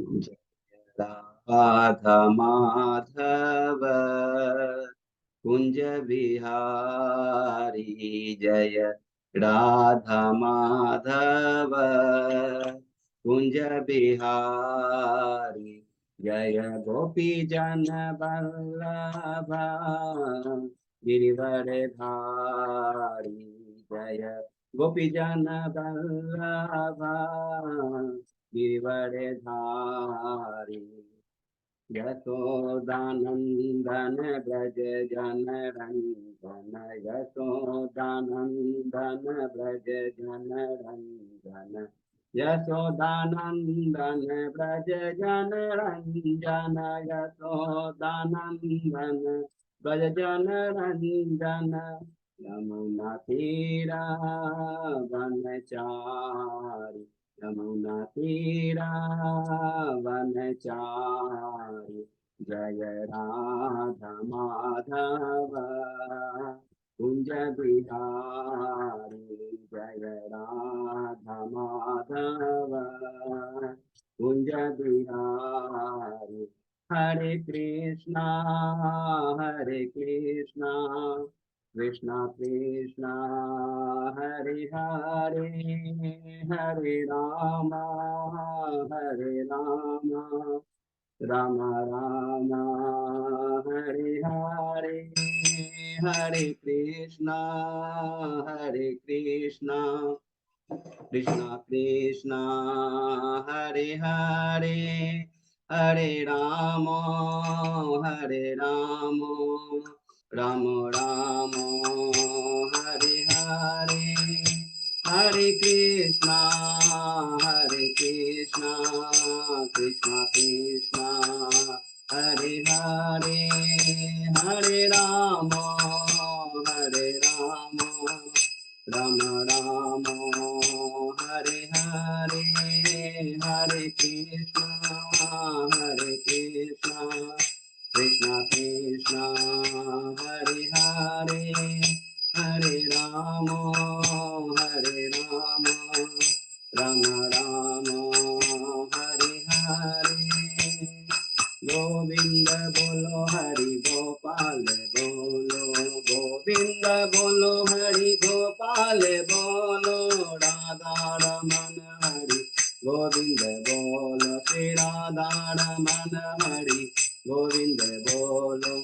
जय राधा माधव कुंज बिहारी, जय राधा माधव कुंज बिहारी, जय गोपी जन वल्लभ गिरिवर धारी, जय गोपी जन वल्लभ गिरिवर धारी, यशोदानंदन ब्रज जन रंजन, यशोदानंदन ब्रज जन रंजन, यशोदानंदन ब्रज जन रंजन, यशोदानंदन ब्रज जन रंजन, यमुना तीरा वनचारी, यमुना तीरा वनचारी, जय राधा माधव कुंज बिहारी, जय राधा माधव कुंज बिहारी, हरे कृष्णा कृष्णा कृष्णा हरे हरे, हरे राम राम राम हरे हरे, हरे कृष्णा कृष्णा कृष्णा हरे हरे, हरे राम राम राम हरे हरे, हरे कृष्णा कृष्णा कृष्णा हरे हरे, हरे राम राम राम हरे हरे, हरे कृष्णा कृष्णा कृष्णा हरे हरे, हरे राम राम राम हरे हरे, गोविंद बोलो हरि गोपाल बोलो, गोविंद बोलो हरि गोपाल बोलो, राधा रमन हरि गोविंद बोलो, श्री राधा रमन हरि गोविंद बोलो,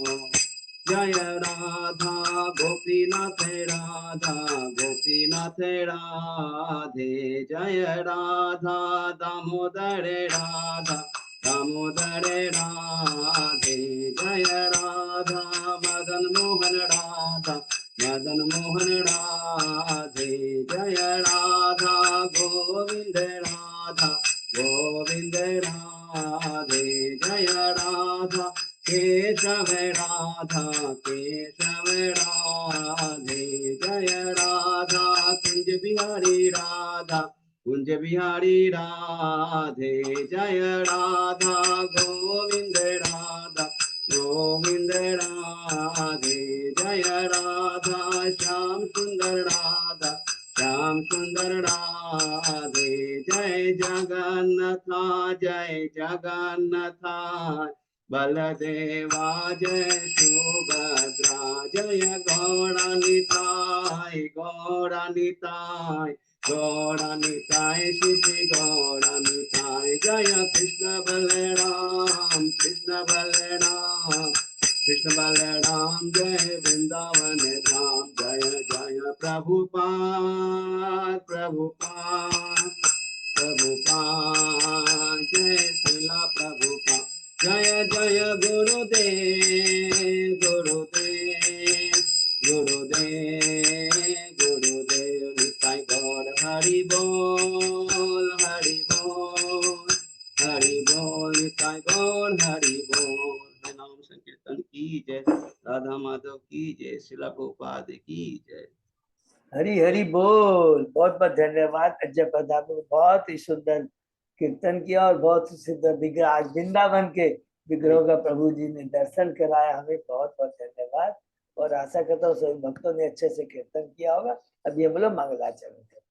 जय राधा गोपीनाथ राधे, जय राधा दामोदर राधे, जय राधा मदन मोहन राधे, जय राधा गोविंद राधे, जय राधा केशव राधे, जय राधा कुंज बिहारी राधे, जय राधा गोविंद राधे, जय राधा श्याम सुंदर राधे, जय जगन्नाथ बलदेवा, जय सुभद्रा, जय गौरानिताय श्री गौरानिताय, जय कृष्ण बलराम जय वृंदावन धाम, जय जय प्रभुपाद जय श्रीला प्रभुपाद, जय जय गुरुदेव निताय गौर हरि बोल निताय गौर हरि बोल। नाम संकीर्तन की जय, राधा माधव की जय, श्रीला प्रभुपाद की जय। हरि हरि बोल। बहुत बहुत धन्यवाद अजय प्रताप, बहुत ही सुंदर कीर्तन किया और बहुत ही सुंदर विग्रह, आज वृंदावन के विग्रहों का प्रभु जी ने दर्शन कराया हमें, बहुत बहुत धन्यवाद। और आशा करता हूँ सभी भक्तों ने अच्छे से कीर्तन किया होगा। अब ये बोलो मंगलाचरण करते हैं।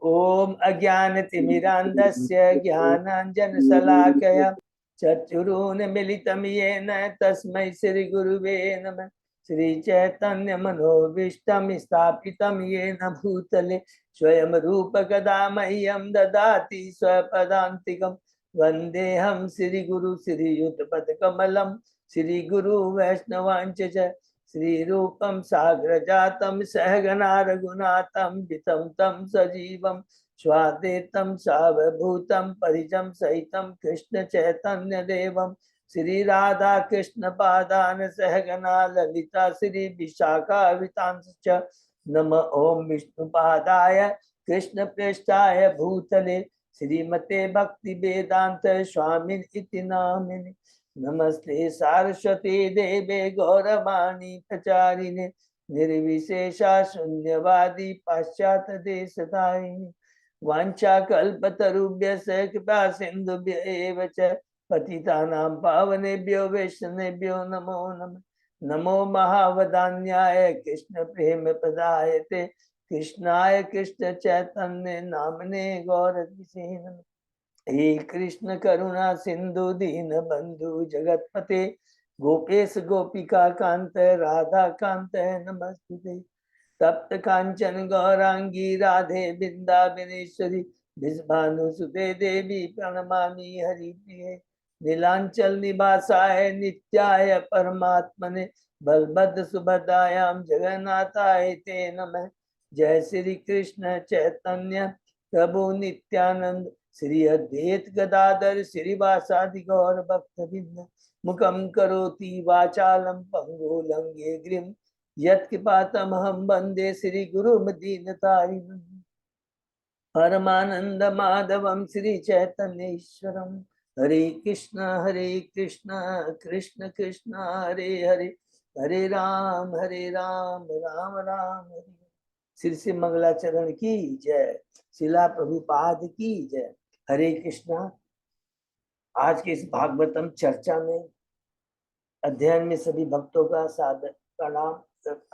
ओम अज्ञानतिमिरान्धस्य ज्ञानाञ्जनशलाकया चक्षुरुन्मीलितं येन तस्मै श्रीगुरुवे नमः। श्रीचैतन्यमनोभीष्टं स्थापितं येन भूतले स्वयं रूपकदा मह्यं ददाति स्वपदान्तिकं। वन्देऽहं श्रीगुरु श्रीयुतपदकमलं श्रीगुरु वैष्णवांच च श्रीरूपं साग्रजातं सहगना रघुनाथं वितं तं सजीवं स्वाद्वैतं सावभूतं परिजं सहितं कृष्ण चैतन्य देवं श्री राधा कृष्ण पादान सहगना ललिता श्री विशाखावितांश च। नम ओम विष्णुपादाय कृष्ण प्रेष्ठाय भूतले श्रीमते भक्ति वेदांत स्वामिन इति नामिने। नमस्ते सारस्वती देवे गौरवाणी प्रचारिणे निर्विशेषा शून्यवादी पाश्चात्य देशदायिनी। वाञ्छाकल्पतरुभ्यश्च कृपा सिन्धुभ्य एव च पतितानां पावनेभ्यो वैष्णवेभ्यो नमो नमः। नमो महावदान्याय कृष्ण प्रेम प्रदायते कृष्णाय कृष्ण चैतन्य नामने गौरविसे नमः। हे कृष्ण करुणा सिंधु दीन बंधु जगतपते गोपेश गोपिका कांत राधा कांत नमस्ते। तप्त कांचन गौरांगी राधे वृंदावनेश्वरी विषभानुसुते देवी प्रणमामि हरिप्रिये। नीलांचल निवासाय नित्याय परमात्मने बलभद्र सुभद्रायां जगन्नाथाय ते नमः। जय श्री कृष्ण चैतन्य प्रभु नित्यानंद श्री अद्वैत गदाधर श्रीवासादि गौर भक्तवृंद। मुखं करोति वाचालं पंगुलं गिरिं यत्कृपातमहं वन्दे श्री गुरुमदीनतारिणम्। परमानंद माधवं श्री चैतन्येश्वरं। हरे कृष्ण कृष्ण कृष्ण हरे हरे हरे राम राम राम हरे। श्री श्री मंगलाचरण की जय। शिला प्रभुपाद की जय। हरे कृष्णा। आज के इस भागवतम चर्चा में अध्ययन में सभी भक्तों का सादर प्रणाम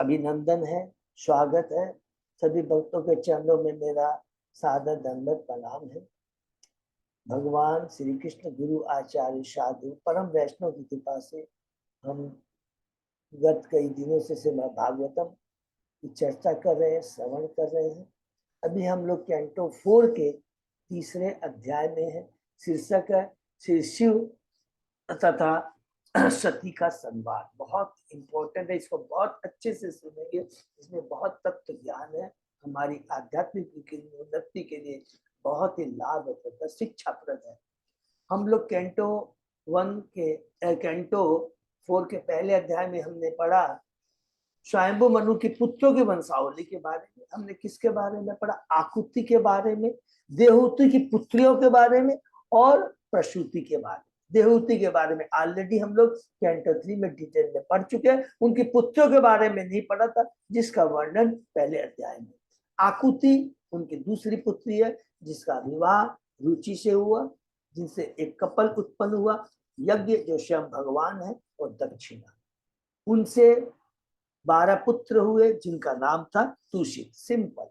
अभिनंदन है, स्वागत है। सभी भक्तों के चरणों में मेरा सादर दंडवत प्रणाम है। भगवान श्री कृष्ण गुरु आचार्य साधु परम वैष्णव की कृपा से हम गत कई दिनों से भागवतम की चर्चा कर रहे हैं, श्रवण कर रहे हैं। अभी हम लोग कैंटो 4 के तीसरे अध्याय में है। शीर्षक है श्री शिव तथा सती का संवाद। बहुत इंपॉर्टेंट है, इसको बहुत अच्छे से सुनेंगे। इसमें बहुत तत्व ज्ञान है, हमारी आध्यात्मिक की उन्नति के लिए बहुत ही लाभप्रद शिक्षाप्रद है। हम लोग कैंटो 4 के पहले अध्याय में हमने पढ़ा स्वयंभू मनु के पुत्रों की वंशावली के बारे में। हमने किसके बारे में पढ़ा? आकुति के बारे में, देवहूति की पुत्रियों के बारे में और प्रसूति के बारे में। देवहूति के बारे में ऑलरेडी हम लोग कैंटो 3 में डिटेल में पढ़ चुके हैं। उनकी पुत्रियों के बारे में नहीं पढ़ा था, जिसका वर्णन पहले अध्याय में। आकुति उनकी दूसरी पुत्री है, जिसका विवाह रुचि से हुआ, जिनसे एक कपल उत्पन्न हुआ, यज्ञ जो स्वयं भगवान है, और दक्षिणा। उनसे 12 पुत्र हुए, जिनका नाम था तुषित, सिंपल।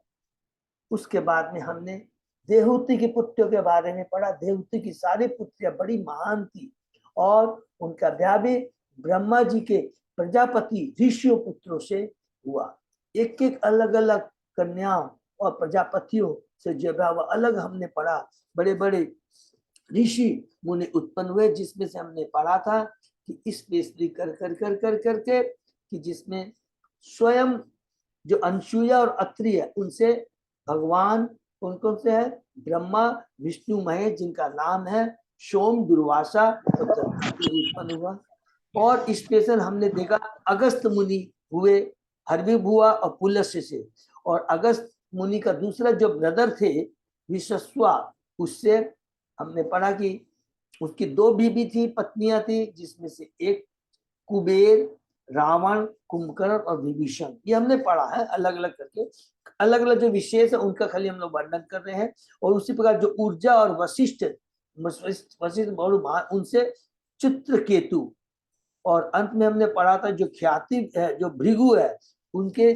उसके बाद में हमने देवहूति की पुत्रियों के बारे में पढ़ा। देवहूति की सारी पुत्रियां बड़ी महान थी और उनका ब्याह भी ब्रह्मा जी के प्रजापति ऋषियों पुत्रों से हुआ। एक एक अलग अलग कन्याओं और प्रजापतियों से जो ब्याह हुआ, अलग हमने पढ़ा। बड़े बड़े ऋषि मुनि उत्पन्न हुए, जिसमें से हमने पढ़ा था कि इस पेशरी कर कर कर कर करके कि जिसमें स्वयं जो अनसूया और अत्रि है, उनसे भगवान उनको से है ब्रह्मा विष्णु महेश, जिनका नाम है सोम, दुर्वासा और दत्तात्रेय उत्पन्न हुआ। और स्पेशल हमने देखा अगस्त मुनि हुए हरविभुआ और पुलस्य से। और अगस्त मुनि का दूसरा जो ब्रदर थे विश्वस्वा, उससे हमने पढ़ा कि उसकी 2 बीबी थी, पत्नियां थी, जिसमें से एक कुबेर, रावण, कुंभकर्ण और विभीषण। ये हमने पढ़ा है अलग अलग करके। अलग अलग जो विशेष है उनका खाली हम लोग वर्णन कर रहे हैं। और उसी प्रकार जो ऊर्जा और वशिष्ठ उनसे चित्रकेतु। और अंत में हमने पढ़ा था जो ख्याति है, जो भृगु है, उनके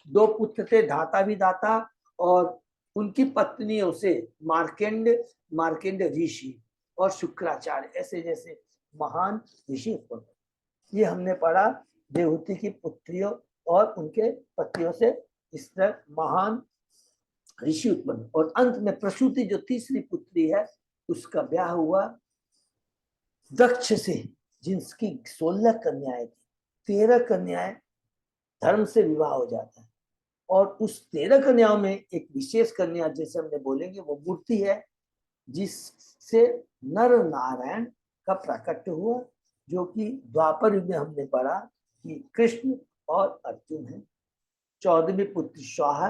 2 पुत्र थे, धाता विधाता और उनकी पत्नियों से मार्केंड ऋषि और शुक्राचार्य ऐसे जैसे महान ऋषि उत्पन्न हुए। ये हमने पढ़ा देवहूति की पुत्रियों और उनके पतियों से इस तरह महान ऋषि उत्पन्न, और अंत में प्रसूति जो तीसरी पुत्री है उसका ब्याह हुआ दक्ष से, जिनकी 16 कन्याएं थी। 13 कन्याएं धर्म से विवाह हो जाता है, और उस 13 कन्याओं में एक विशेष कन्या जैसे हमने बोलेंगे वो मूर्ति है जिससे नर नारायण का प्राकट्य हुआ, जो कि द्वापर युग में हमने पढ़ा कि कृष्ण और अर्जुन है। 14वीं पुत्री स्वाहा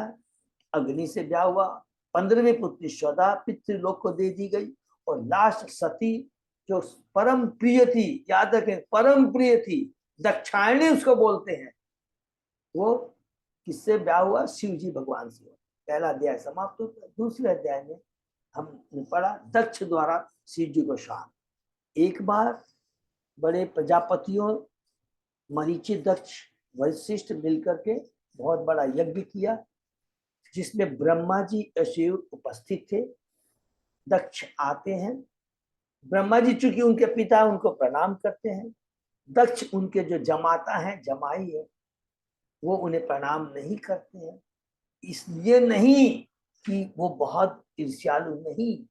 अग्नि से ब्याह हुआ। 15वीं पुत्री स्वदा पितृलोक को दे दी गई, और लास्ट सती जो परम प्रिय थी, याद रखें परम प्रिय थी, दक्षायणी उसको बोलते हैं, वो किससे ब्याह हुआ? शिव जी भगवान से हुआ। पहला अध्याय समाप्त होता है। दूसरे अध्याय में हमने पढ़ा दक्ष द्वारा शिव जी को शाप। एक बार बड़े प्रजापतियों मरीचि दक्ष वशिष्ठ मिलकर के बहुत बड़ा यज्ञ किया, जिसमें ब्रह्मा जी शिव उपस्थित थे। दक्ष आते हैं, ब्रह्मा जी चूंकि उनके पिता उनको प्रणाम करते हैं। दक्ष उनके जो जमाता है, जमाई है, वो उन्हें प्रणाम नहीं करते हैं। इसलिए नहीं कि वो बहुत ईर्ष्यालु, नहीं,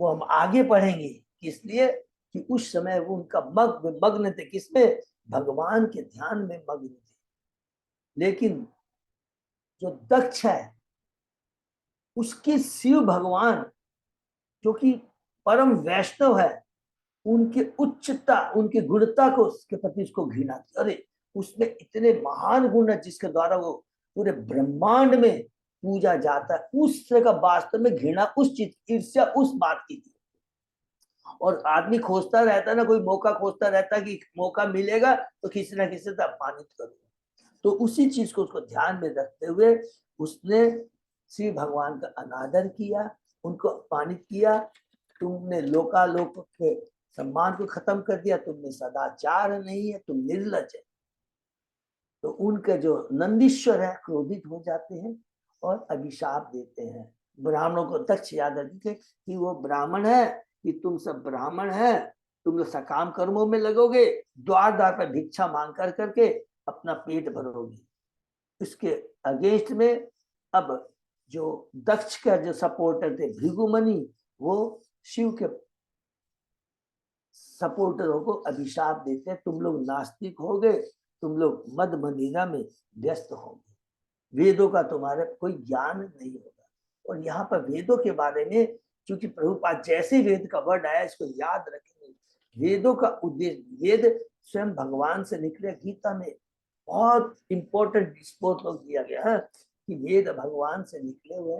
वो हम आगे पढ़ेंगे, इसलिए कि उस समय वो उनका मग्न थे, किसमें? भगवान के ध्यान में मग्न थे। लेकिन जो दक्ष है उसकी शिव भगवान जो कि परम वैष्णव है, उनके उच्चता, उनकी गुणता को उसके प्रति उसको घृणा थी। अरे उसमें इतने महान गुण है जिसके द्वारा वो पूरे ब्रह्मांड में पूजा जाता है। उस तरह का वास्तव में घृणा, उस चीज, ईर्ष्या उस बात की थी। और आदमी खोजता रहता ना, कोई मौका खोजता रहता कि मौका मिलेगा तो किसी ना किसी से अपमानित करूंगा। तो उसी चीज को उसको ध्यान में रखते हुए उसने श्री भगवान का अनादर किया, उनको अपमानित किया। तुमने लोकालोक के सम्मान को खत्म कर दिया, तुमने सदाचार नहीं है, तुम निर्लज है। तो उनके जो नंदीश्वर है क्रोधित हो जाते हैं और अभिशाप देते हैं ब्राह्मणों को। दक्ष याद रखिए कि वो ब्राह्मण है, कि तुम सब ब्राह्मण है, तुम लोग सकाम कर्मों में लगोगे, द्वार द्वार पर भिक्षा मांग कर करके अपना पेट भरोगे। इसके अगेंस्ट में अब जो दक्ष का जो सपोर्टर थे भृगुमुनि, वो शिव के सपोर्टरों को अभिशाप देते हैं, तुम लोग नास्तिक हो गए, तुम लोग मद मदिरा में व्यस्त होंगे, वेदों का तुम्हारे कोई ज्ञान नहीं होगा। और यहाँ पर वेदों के बारे में, क्योंकि प्रभुपाद जैसे वेद का वर्ड आया इसको याद रखेंगे। वेदों का उद्देश्य, वेद स्वयं भगवान से निकले। गीता में बहुत इंपॉर्टेंट श्लोक दिया गया है कि वेद भगवान से निकले हुए।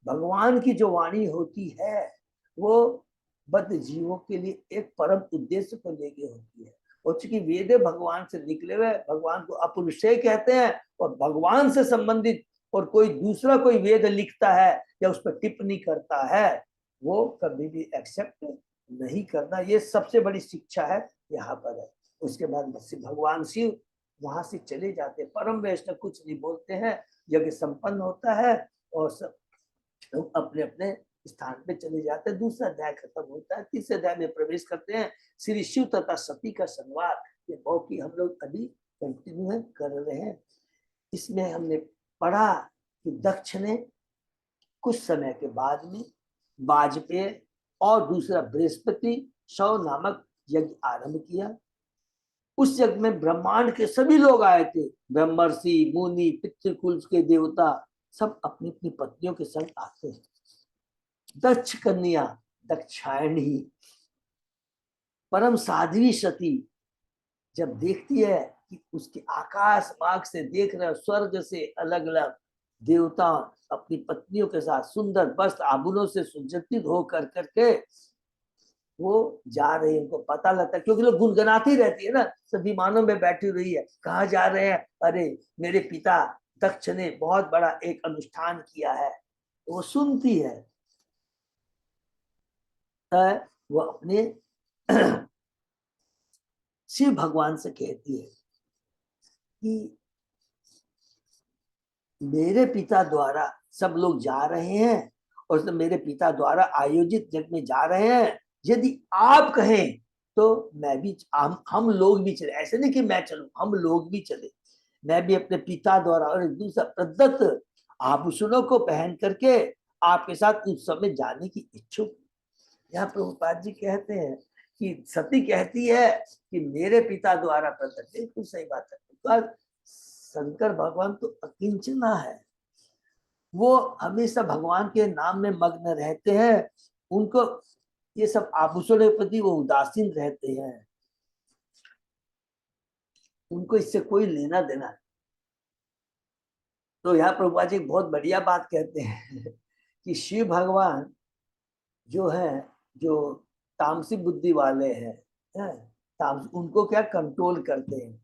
भगवान की जो वाणी होती है वो बद्ध जीवों के लिए एक परम उद्देश्य को लेके होती है। और चूंकि वेद भगवान से निकले हुए, भगवान को अपरुषय कहते हैं, और भगवान से संबंधित और कोई दूसरा कोई वेद लिखता है या उस पर टिप्पणी करता है, वो कभी भी एक्सेप्ट नहीं करना। ये सबसे बड़ी शिक्षा है यहाँ पर है। उसके बाद भगवान शिव वहां से चले जाते, परम वैष्णव कुछ नहीं बोलते हैं, यज्ञ संपन्न होता है और सब लोग अपने अपने स्थान पे चले जाते हैं। दूसरा अध्याय खत्म होता है, तीसरे अध्याय में प्रवेश करते हैं श्री शिव तथा सती का संवाद। ये बहुत ही हम लोग अभी कंटिन्यू कर रहे हैं। इसमें हमने पढ़ा कि दक्ष ने कुछ समय के बाद में वाजपेयी और दूसरा बृहस्पति सौ नामक यज्ञ आरंभ किया। उस यज्ञ में ब्रह्मांड के सभी लोग आए थे, ब्रह्मर्षि, मुनि, पितृकुल के देवता, सब अपनी अपनी पत्नियों के संग आते हैं। दक्ष कन्या दक्षायणी परम साध्वी सती जब देखती है कि उसके आकाश मार्ग से देख रहे, स्वर्ग से अलग अलग देवता अपनी पत्नियों के साथ सुंदर वस्त्र आभूषणों से सुसज्जित हो कर करके वो जा रहे हैं, उनको पता लगता है, क्योंकि लोग गुनगुनाती रहती है ना, सब विमानों में बैठी रही है, कहाँ जा रहे हैं? अरे मेरे पिता दक्ष ने बहुत बड़ा एक अनुष्ठान किया है। वो सुनती है, वो अपने शिव भगवान से कहती है कि मेरे पिता द्वारा सब लोग जा रहे हैं और सब मेरे पिता द्वारा आयोजित यज्ञ में जा रहे हैं, यदि आप कहें तो मैं भी, हम लोग भी चले। ऐसे नहीं कि मैं चलूं, हम लोग भी चले। मैं भी अपने पिता द्वारा और दूसरा प्रदत्त आभूषणों को पहन करके आपके साथ उत्सव में जाने की इच्छुक। यहाँ प्रभुपाद जी कहते हैं कि सती कहती है कि मेरे पिता द्वारा प्रदत्त, बिल्कुल सही बात है। शंकर भगवान तो अकिंचना है, वो हमेशा भगवान के नाम में मग्न रहते हैं। उनको ये सब आभूषणों के प्रति वो उदासीन रहते हैं, उनको इससे कोई लेना देना नहीं। तो यहाँ प्रभुपाद जी बहुत बढ़िया बात कहते हैं कि शिव भगवान जो है, जो तामसी बुद्धि वाले हैं, उनको क्या कंट्रोल करते हैं।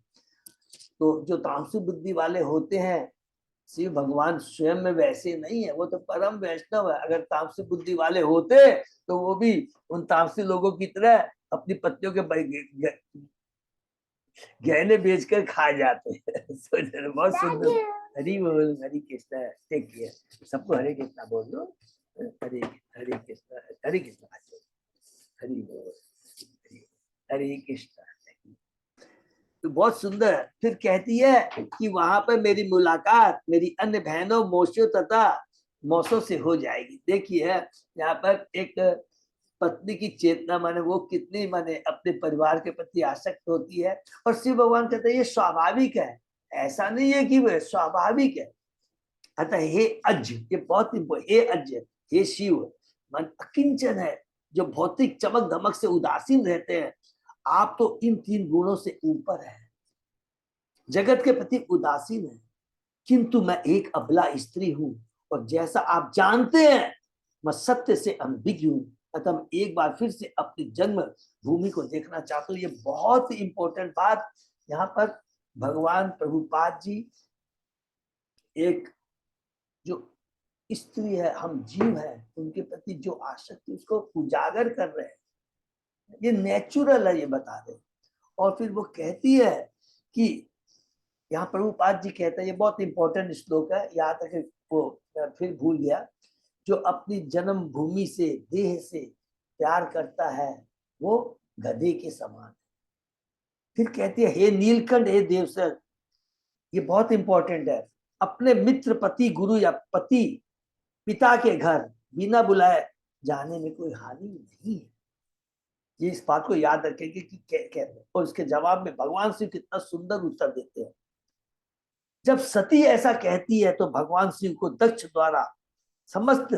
तो जो तामसी बुद्धि वाले होते हैं, शिव भगवान स्वयं में वैसे नहीं है, वो तो परम वैष्णव है। अगर तामसी बुद्धि वाले होते तो वो भी उन तामसी लोगों की तरह अपनी पत्नियों के गहने बेचकर खा जाते हैं। बहुत सुंदर। हरि बोल, हरि कृष्णा। Take care. सबको हरे कृष्णा बोल दो। हरे हरे कृष्णा, हरे कृष्णा, हरि बोल, हरे कृष्णा। तो बहुत सुंदर। फिर कहती है कि वहां पर मेरी मुलाकात मेरी अन्य बहनों मौसियों तथा मौसों से हो जाएगी। देखिए यहाँ पर एक पत्नी की चेतना माने वो कितनी माने अपने परिवार के प्रति आसक्त होती है। और शिव भगवान कहते हैं ये स्वाभाविक है, ऐसा नहीं है कि वह स्वाभाविक है। अतः हे अज, ये बहुत इंपॉर्टेंट, हे अज, हे शिव मन अकिंचन है, जो भौतिक चमक धमक से उदासीन रहते हैं। आप तो इन 3 गुणों से ऊपर है, जगत के प्रति उदासीन है। किंतु मैं एक अबला स्त्री हूं, और जैसा आप जानते हैं मैं सत्य से अनभिज्ञ हूं। अतः मैं एक बार फिर से अपनी जन्म भूमि को देखना चाहता हूँ। ये बहुत ही इंपॉर्टेंट बात यहाँ पर भगवान प्रभुपाद जी एक जो स्त्री है, हम जीव है, उनके प्रति जो आसक्ति उसको उजागर कर रहे हैं। ये नेचुरल है, ये बता रहे। और फिर वो कहती है कि यहाँ प्रभुपाद जी कहते हैं, ये बहुत इंपॉर्टेंट श्लोक है, यहाँ तक वो फिर भूल गया। जो अपनी जन्म भूमि से देह से प्यार करता है वो गधे के समान। फिर कहती है हे नीलकंठ, हे देवसर, ये बहुत इंपॉर्टेंट है। अपने मित्र पति गुरु या पति पिता के घर बिना बुलाए जाने में कोई हानि नहीं है। ये इस बात को याद रखेंगे कि कहते हैं। और उसके जवाब में भगवान शिव कितना सुंदर उत्तर देते हैं। जब सती ऐसा कहती है तो भगवान शिव को दक्ष द्वारा समस्त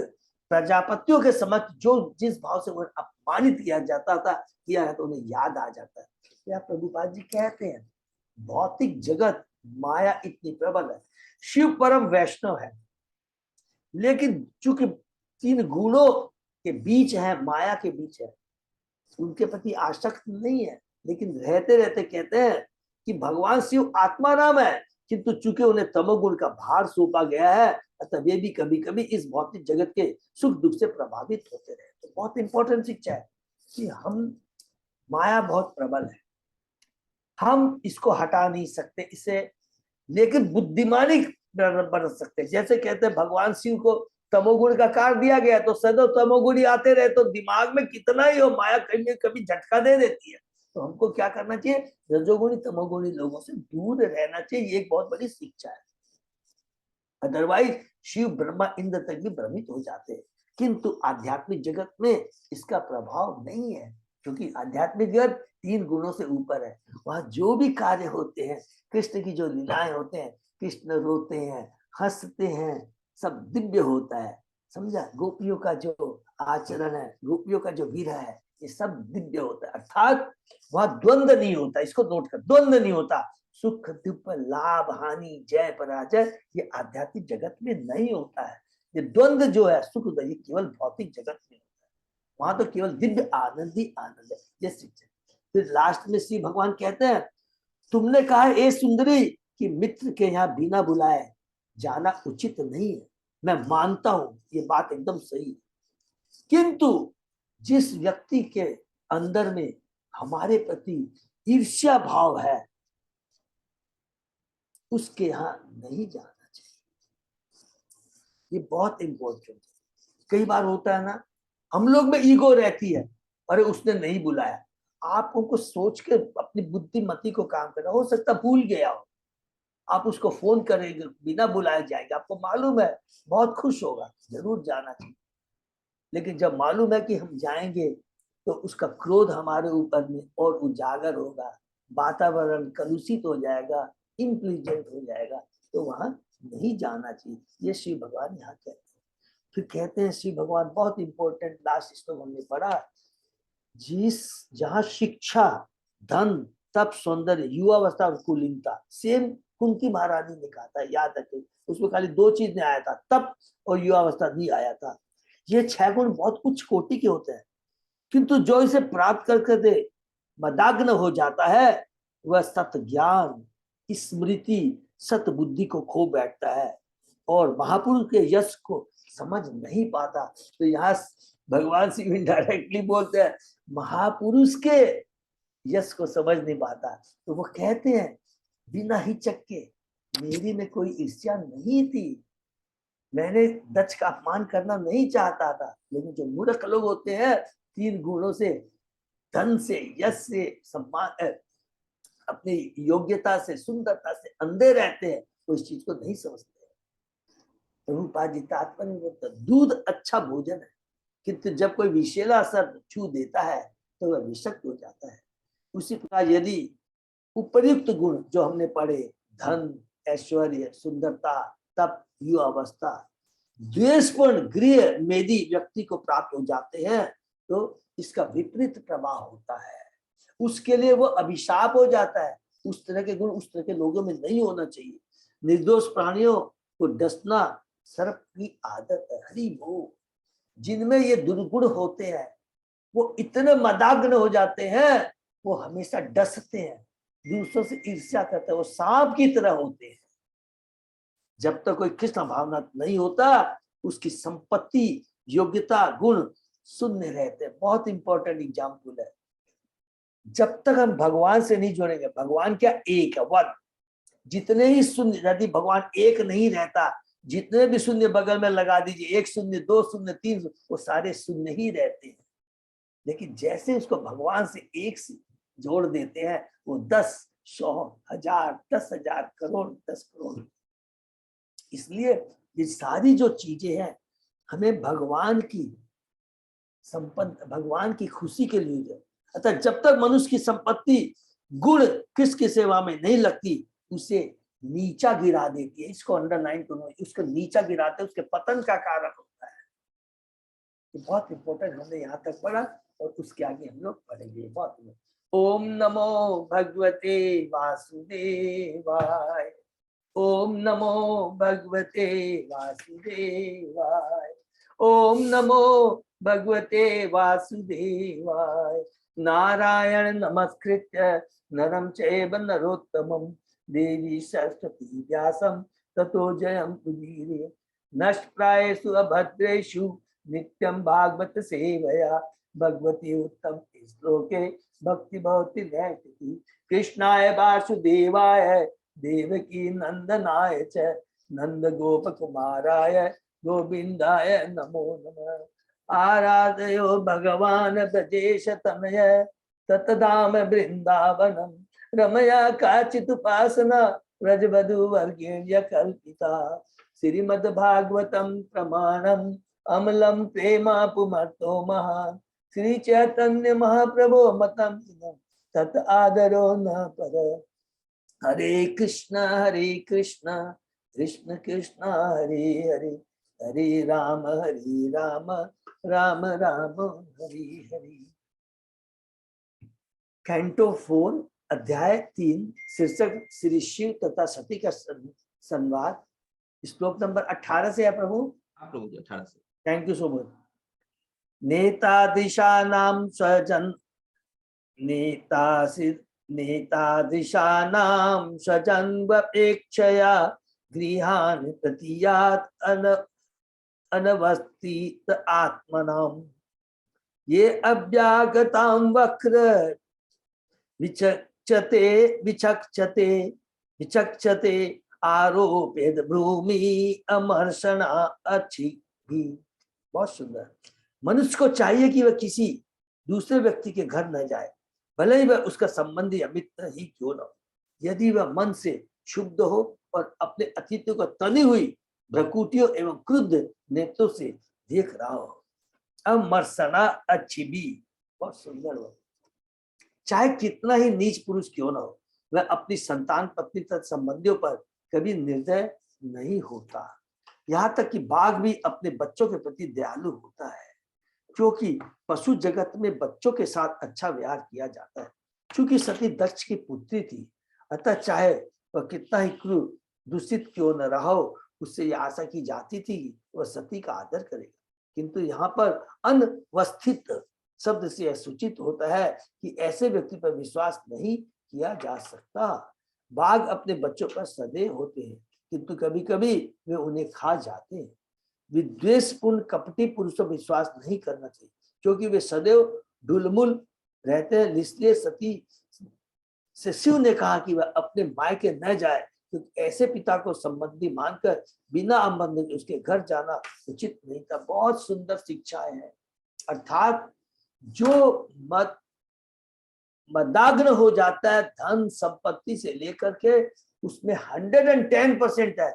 प्रजापतियों के समक्ष जो जिस भाव से उन्हें अपमानित किया जाता था किया है, तो उन्हें याद आ जाता है। क्या प्रभुपाद जी कहते हैं, भौतिक जगत माया इतनी प्रबल है। शिव परम वैष्णव है, लेकिन चूंकि 3 गुणों के बीच है, माया के बीच है, उनके प्रति आसक्त नहीं है। लेकिन रहते रहते कहते हैं कि भगवान शिव आत्मा नाम है, किंतु चूंकि उन्हें तमोगुण का भार सौंपा गया है, अतः वे भी कभी कभी इस भौतिक जगत के सुख दुख से प्रभावित होते रहे। तो बहुत इंपॉर्टेंट शिक्षा है कि हम, माया बहुत प्रबल है, हम इसको हटा नहीं सकते इसे, लेकिन बुद्धिमानी बरत सकते। जैसे कहते हैं भगवान शिव को तमोगुण का कार दिया गया, तो सदैव तमोगुणी आते रहे तो दिमाग में कितना ही हो, माया कहीं कभी झटका दे देती है। तो हमको क्या करना चाहिए, रजोगुणी तमोगुणी लोगों से दूर रहना चाहिए। ये एक बहुत बड़ी शिक्षा है। अदरवाइज शिव ब्रह्मा इंद्र तक भी भ्रमित हो जाते हैं। किंतु आध्यात्मिक जगत में इसका प्रभाव नहीं है, क्योंकि आध्यात्मिक जगत 3 गुणों से ऊपर है। वहां जो भी कार्य होते हैं, कृष्ण की जो लीलाएं होते हैं, कृष्ण रोते हैं, हंसते हैं, सब दिव्य होता है। समझा, गोपियों का जो आचरण है, गोपियों का जो विरह है, ये सब दिव्य होता है। अर्थात वहां द्वंद्व नहीं होता। इसको नोट कर, द्वंद्व नहीं होता। सुख दुख लाभ हानि जय पराजय ये आध्यात्मिक जगत में नहीं होता है। ये द्वंद्व जो है सुख दुख, ये केवल भौतिक जगत में होता है। वहां तो केवल दिव्य आनंद ही आनंद है। ये शिक्षा। फिर लास्ट में श्री भगवान कहते हैं, तुमने कहा ए सुंदरी कि मित्र के यहाँ बिना बुलाए जाना उचित नहीं है। मैं मानता हूं ये बात एकदम सही है, किंतु जिस व्यक्ति के अंदर में हमारे प्रति ईर्ष्या भाव है उसके यहाँ नहीं जाना चाहिए। ये बहुत इंपॉर्टेंट है। कई बार होता है ना, हम लोग में ईगो रहती है, अरे उसने नहीं बुलाया। आप उनको सोच के अपनी बुद्धिमती को काम करना, हो सकता भूल गया हो, आप उसको फोन करेंगे बिना बुलाए जाएंगे, आपको मालूम है बहुत खुश होगा, जरूर जाना चाहिए। लेकिन जब मालूम है कि हम जाएंगे तो उसका क्रोध हमारे ऊपर में और उजागर होगा, वातावरण कलुषित हो जाएगा, इम्प्लीजेंट हो जाएगा, तो वहां नहीं जाना चाहिए। ये श्री भगवान यहाँ कहते हैं। फिर कहते हैं श्री भगवान, बहुत इंपॉर्टेंट लास्ट इसको हमने पढ़ा, जिस जहाँ शिक्षा, धन, तप, सौंदर्य, युवावस्था और कुलीनता, सेम कुंती महारानी ने कहा था, याद रखें, उसमें खाली 2 चीज नहीं आया था, तप और युवावस्था नहीं आया था। ये 6 गुण बहुत कुछ कोटि के होते हैं, किंतु जो इसे प्राप्त करके दे मदाग्न हो जाता है, वह सत ज्ञान, स्मृति, सत बुद्धि को खो बैठता है और महापुरुष के यश को समझ नहीं पाता। तो यहाँ भगवान शिव इनडायरेक्टली बोलते हैं, महापुरुष के यश को समझ नहीं पाता। तो वो कहते हैं बिना हिचक के, मेरी में कोई ईर्ष्या नहीं थी, मैंने दक्ष का अपमान करना नहीं चाहता था, लेकिन जो मूर्ख लोग होते हैं 3 गुणों से, धन से, यश से, सम्मान, अपनी योग्यता से, सुंदरता से अंधे रहते हैं, तो इस चीज को नहीं समझते। प्रभुपाद जी तात्पर्य में बोलते, दूध अच्छा भोजन है, किंतु जब कोई विषैला असर छू देता है तो वह विषक्त हो जाता है। उसी प्रकार यदि उपयुक्त गुण जो हमने पढ़े, धन, ऐश्वर्य, सुंदरता, तप, युवावस्था, द्वेषपूर्ण गृह मेदी व्यक्ति को प्राप्त हो जाते हैं, तो इसका विपरीत प्रभाव होता है, उसके लिए वो अभिशाप हो जाता है। उस तरह के गुण उस तरह के लोगों में नहीं होना चाहिए। निर्दोष प्राणियों को डसना सर्प की आदत है। हरि बोल। जिनमें ये दुर्गुण होते हैं वो इतने मदाग्न हो जाते हैं, वो हमेशा डसते हैं, दूसरों से ईर्ष्या करते हैं, वो सांप की तरह होते हैं। जब तक कोई कृष्ण भावना नहीं होता, उसकी संपत्ति, योग्यता, गुण शून्य रहते हैं। बहुत इंपॉर्टेंट एग्जाम्पल है। जब तक हम भगवान से नहीं जुड़ेंगे, भगवान क्या एक है, वन, जितने ही शून्य, यदि भगवान एक नहीं रहता, जितने भी शून्य बगल में लगा दीजिए, 1 शून्य, 2 शून्य, 3, वो सारे शून्य ही रहते हैं। लेकिन जैसे उसको भगवान से एक से जोड़ देते हैं, वो 10, 100, 1000, 10,000, करोड़, 10 करोड़। इसलिए ये सारी जो चीजें हैं, हमें भगवान की संपत्ति, भगवान की खुशी के लिए। अतः जब तक मनुष्य की संपत्ति, गुण किसकी सेवा में नहीं लगती, उसे नीचा गिरा देती है। इसको अंडरलाइन करो, उसको नीचा गिराते, उसके पतन का कारण होता है। तो बहुत इंपॉर्टेंट, हमने यहाँ तक पढ़ा और उसके आगे हम लोग पढ़ेंगे। बहुत ओम नमो भगवते वासुदेवाय, ओम नमो भगवते वासुदेवाय, ओम नमो भगवते वासुदेवाय। नारायण नमस्कृत्य नरं चैव नरोत्तमं देवी सरस्वती व्यासं ततो जयं उदीरये। नष्टप्रायेषु अभद्रेषु नित्यं भागवत सेवया भगवती उत्तम श्लोके भक्ति भवति नैतिकी। कृष्णाय वासुदेवाय देवकी नंदनाय च नंद गोप कुमाराय गोविंदाय नमो नमः। आराधयो भगवान ब्रजेश तनय ततधाम वृंदावनम रमया काचित् उपासना व्रजवधू वर्गीय कल्पिता। श्रीमद्भागवतम प्रमाणम अमलम प्रेमा पुमर्तो महान श्री चैतन्य महाप्रभो मतम तत् आदरो न पर। हरे कृष्णा कृष्ण कृष्ण हरे हरे, हरे राम राम राम हरे हरे। कैंटो 4 अध्याय 3 शीर्षक श्री शिव तथा सती का संवाद, श्लोक नंबर 18 से है प्रभु। प्रभु जी 18 से। Thank you so much. नेता दिशा नाम स्वजन, नेतादृशानां स्वजन्वपेक्षया गृहान् प्रतीयात् अनवस्थित आत्मनाम्। ये अव्यागतां वक्र विचक्षते आरोपेद भूमि अमर्षणा अच्छी भी। बहुत सुंदर। मनुष्य को चाहिए कि वह किसी दूसरे व्यक्ति के घर न जाए, भले ही वह उसका संबंधी या मित्र ही क्यों न हो, यदि वह मन से शुद्ध हो और अपने अतिथि को तनी हुई भ्रकुटियों एवं क्रुद्ध नेत्रों से देख रहा हो। अमर्षणा अच्छी भी। बहुत सुंदर हो। चाहे कितना ही नीच पुरुष क्यों ना हो, वह अपनी संतान पत्नी तथा संबंधियों पर कभी निर्दय नहीं होता। यहाँ तक कि बाघ भी अपने बच्चों के प्रति दयालु होता है, क्योंकि पशु जगत में बच्चों के साथ अच्छा व्यवहार किया जाता है। क्योंकि सती दक्ष की पुत्री थी, अतः चाहे वह कितना ही क्रूर दूषित क्यों न रहा हो, उससे यह आशा की जाती थी कि वह सती का आदर करेगा। किंतु यहाँ पर अनवस्थित शब्द से यह सूचित होता है कि ऐसे व्यक्ति पर विश्वास नहीं किया जा सकता। बाघ अपने बच्चों पर सदैव होते हैं, किंतु कभी कभी वे उन्हें खा जाते हैं। विद्वेषपूर्ण कपटी पुरुषों पर विश्वास नहीं करना चाहिए, क्योंकि वे सदैव ढुलमुल रहते हैं। इसलिए सती से शिव ने कहा कि वह अपने मायके न जाए, क्योंकि ऐसे पिता को संबंधी मानकर बिना आमंत्रण के उसके घर जाना उचित नहीं था। बहुत सुंदर शिक्षाएं हैं। अर्थात जो मदाग्न हो जाता है धन संपत्ति से लेकर के, उसमें 110% है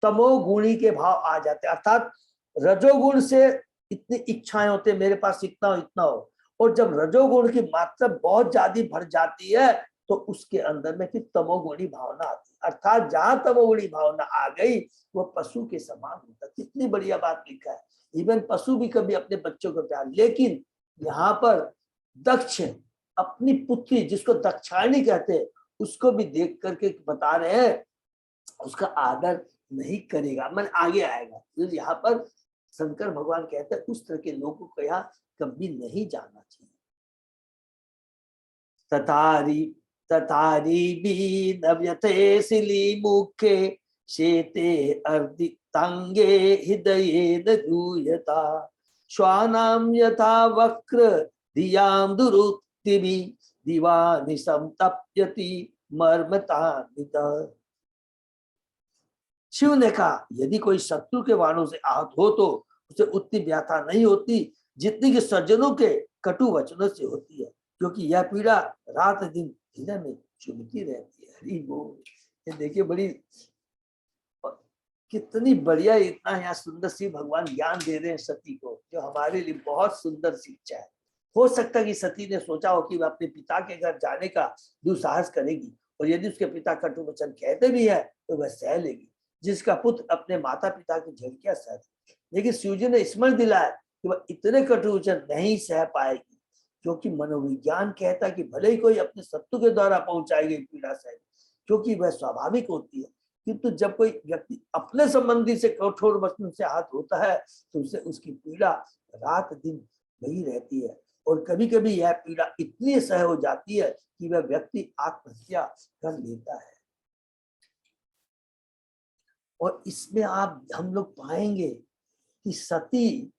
तमोगुणी के भाव आ जाते हैं। अर्थात रजोगुण से इतनी इच्छाएं होते हैं, मेरे पास इतना हो इतना हो, और जब रजोगुण की मात्रा बहुत ज्यादा भर जाती है तो उसके अंदर में फिर तमोगुणी भावना आती है। अर्थात जहां तमोगुणी भावना आ गई वो पशु के समान होता है। कितनी बढ़िया बात लिखा है। इवन पशु भी कभी अपने बच्चों को प्यार, लेकिन यहाँ पर दक्ष अपनी पुत्री जिसको दक्षायणी कहते हैं उसको भी देख करके बता रहे हैं उसका आदर नहीं करेगा, मन आगे आएगा। तो यहाँ पर शंकर भगवान कहते हैं उस तरह के लोगों को यहाँ कभी नहीं जाना चाहिए। तथारी भी नव्यते सिली मुखे शेते अर्दितांगे हृदये दूयता श्वानाम यथा वक्र धियाम दुरुक्तिभि दिवानिशं तप्यति मर्मतान्वित। शिव ने कहा यदि कोई शत्रु के बाणों से आहत हो तो उसे उतनी व्यथा नहीं होती जितनी कि सज्जनों के कटु वचनों से होती है, क्योंकि यह पीड़ा रात दिन हृदय में चुभती रहती है। हरि बोल। ये देखिए बड़ी कितनी बढ़िया, इतना यहाँ सुंदर सी भगवान ज्ञान दे रहे हैं सती को, जो हमारे लिए बहुत सुंदर शिक्षा है। हो सकता है कि सती ने सोचा हो कि वह अपने पिता के घर जाने का दुस्साहस करेगी, और यदि उसके पिता कटु वचन कहते भी है तो वह सह लेगी, जिसका पुत्र अपने माता पिता की झलकियां सह। लेकिन शिवजी ने स्मरण दिलाया कि वह इतने कटु वचन नहीं सह पाएगी, क्योंकि मनोविज्ञान कहता है कि भले ही कोई अपने शत्रु के द्वारा पहुंचाई गई पीड़ा सहे, क्योंकि वह स्वाभाविक होती है। किंतु जब कोई व्यक्ति अपने संबंधी से कठोर वचन से आहत होता है तो उसे उसकी पीड़ा रात दिन वही रहती है, और कभी कभी यह पीड़ा इतनी सह हो जाती है कि वह व्यक्ति आत्महत्या कर लेता है। और इसमें हम लोग पाएंगे कि सती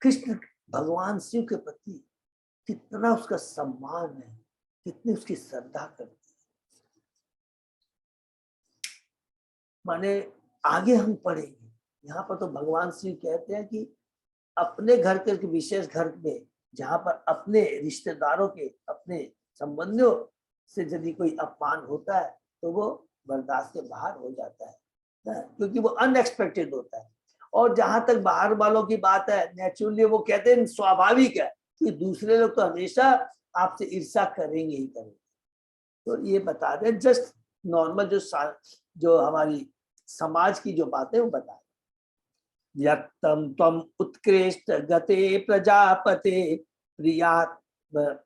कृष्ण भगवान शिव के प्रति कितना उसका सम्मान है, कितनी उसकी श्रद्धा करती है। माने आगे हम पढ़ेंगे, यहाँ पर तो भगवान शिव कहते हैं कि अपने घर के विशेष घर में जहाँ पर अपने रिश्तेदारों के अपने संबंधियों से यदि कोई अपमान होता है तो वो बर्दाश्त के बाहर हो जाता है, क्योंकि वो अनएक्सपेक्टेड होता है। और जहां तक बाहर वालों की बात है, नेचुरली वो कहते हैं स्वाभाविक है कि दूसरे लोग तो हमेशा आपसे ईर्ष्या करेंगे ही करेंगे। तो ये बता दें जस्ट नॉर्मल जो हमारी समाज की जो बातें वो बता दें। यक्तम त्वम उत्कृष्ट गते प्रजापते प्रियात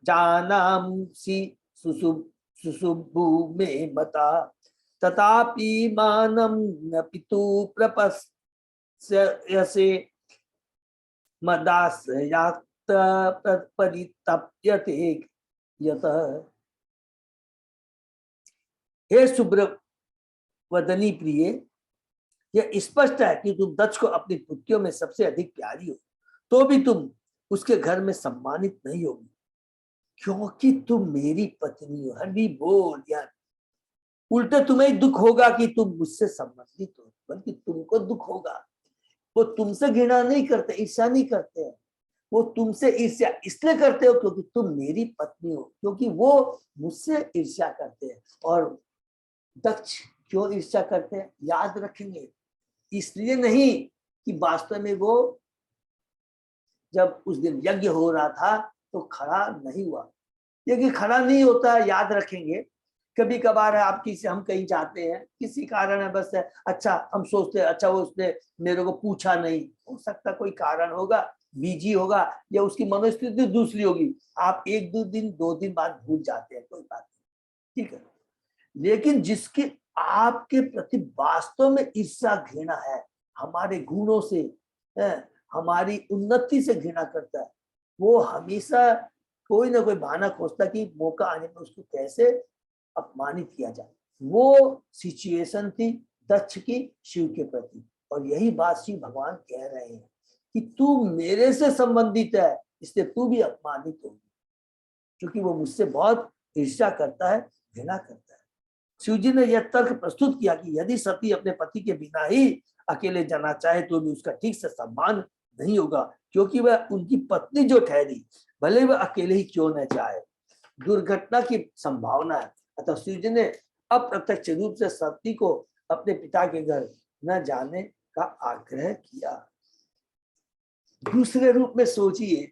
जानांसि सुसुभु में मता तथापि मानम न पितु प्रपस्यसे मदास्यात् परितप्यते यत। हे सुब्रवदनी प्रिय, यह स्पष्ट है कि तुम दक्ष को अपनी पुत्रियों में सबसे अधिक प्यारी हो, तो भी तुम उसके घर में सम्मानित नहीं होगी, क्योंकि तुम मेरी पत्नी हो। हरि बोल यार, उल्टे तुम्हें ही दुख होगा कि तुम मुझसे संबंधित हो, बल्कि तुमको दुख होगा। वो तुमसे घृणा नहीं करते, ईर्ष्या नहीं करते हैं। वो तुमसे ईर्ष्या इसलिए करते हो क्योंकि तुम मेरी पत्नी हो, क्योंकि वो मुझसे ईर्ष्या करते हैं। और दक्ष क्यों ईर्ष्या करते हैं याद रखेंगे, इसलिए नहीं कि वास्तव में वो जब उस दिन यज्ञ हो रहा था तो खड़ा नहीं हुआ। यज्ञ खड़ा नहीं होता, याद रखेंगे। कभी कभार है आप किसी, हम कहीं जाते हैं, किसी कारण है, बस है, अच्छा हम सोचते हैं अच्छा वो उसने मेरे को पूछा नहीं, हो सकता कोई कारण होगा, बिजी होगा, या उसकी मनोस्थिति दूसरी होगी, आप एक दो दिन बाद भूल जाते हैं, कोई बात नहीं, ठीक है। लेकिन जिसके आपके प्रति वास्तव में ईर्ष्या घृणा है, हमारे गुणों से है, हमारी उन्नति से घृणा करता है, वो हमेशा कोई ना कोई बहाना खोजता कि मौका आने में उसको कैसे अपमानित किया जाए। वो सिचुएशन थी दक्ष की शिव के प्रति, और यही बात शिव भगवान कह रहे हैं कि तू मेरे से संबंधित है, इसलिए तू भी अपमानित होगी, क्योंकि वो मुझसे बहुत ईर्ष्या करता है, घृणा करता है। शिव जी ने यह तर्क प्रस्तुत किया कि यदि सती अपने पति के बिना ही अकेले जाना चाहे तो भी उसका ठीक से सम्मान नहीं होगा, क्योंकि वह उनकी पत्नी जो ठहरी, भले वह अकेले ही क्यों न जाए, दुर्घटना की संभावना है। अतः शिव जी ने अप्रत्यक्ष रूप से सती को अपने पिता के घर न जाने का आग्रह किया। दूसरे रूप में सोचिए,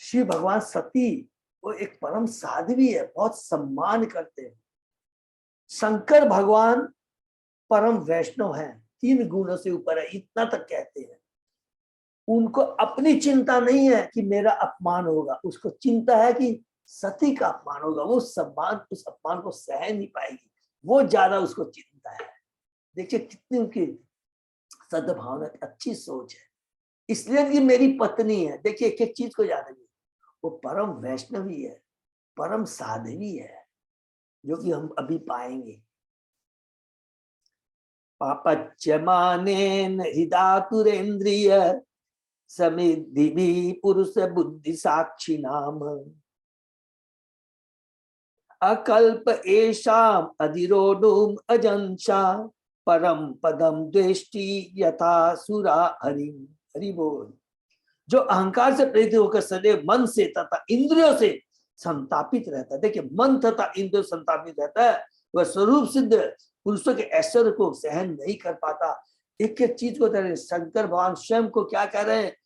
शिव भगवान सती वो एक परम साध्वी है, बहुत सम्मान करते हैं। शंकर भगवान परम वैष्णव हैं, 3 गुणों से ऊपर है, इतना तक कहते हैं। उनको अपनी चिंता नहीं है कि मेरा अपमान होगा, उसको चिंता है कि सती का अपमान होगा, वो सम्मान उस अपमान को सह नहीं पाएगी, वो ज्यादा उसको चिंता है। देखिए कितनी उनकी सद्भावना, अच्छी सोच है। इसलिए कि मेरी पत्नी है, देखिए एक एक चीज को याद रखिए, वो परम वैष्णवी है, परम साध्वी है, जो कि हम अभी पाएंगे। पापच्यमानेन हृदातुरेन्द्रिय समिद्धि पुरुष बुद्धि साक्षी नाम अकल्प एषाम अधिरोढुम अजंशा परम पदम द्वेष्टि यथा सुरा हरि। हरि बोल। जो अहंकार से प्रेरित होकर सदैव मन से तथा इंद्रियों से संतापित रहता है, देखिए मन तथा इंद्रियों संतापित रहता है, वह स्वरूप सिद्ध पुरुषों के ऐश्वर्य को सहन नहीं कर पाता। एक एक चीज को शंकर भगवान स्वयं को क्या कह रहे हैं,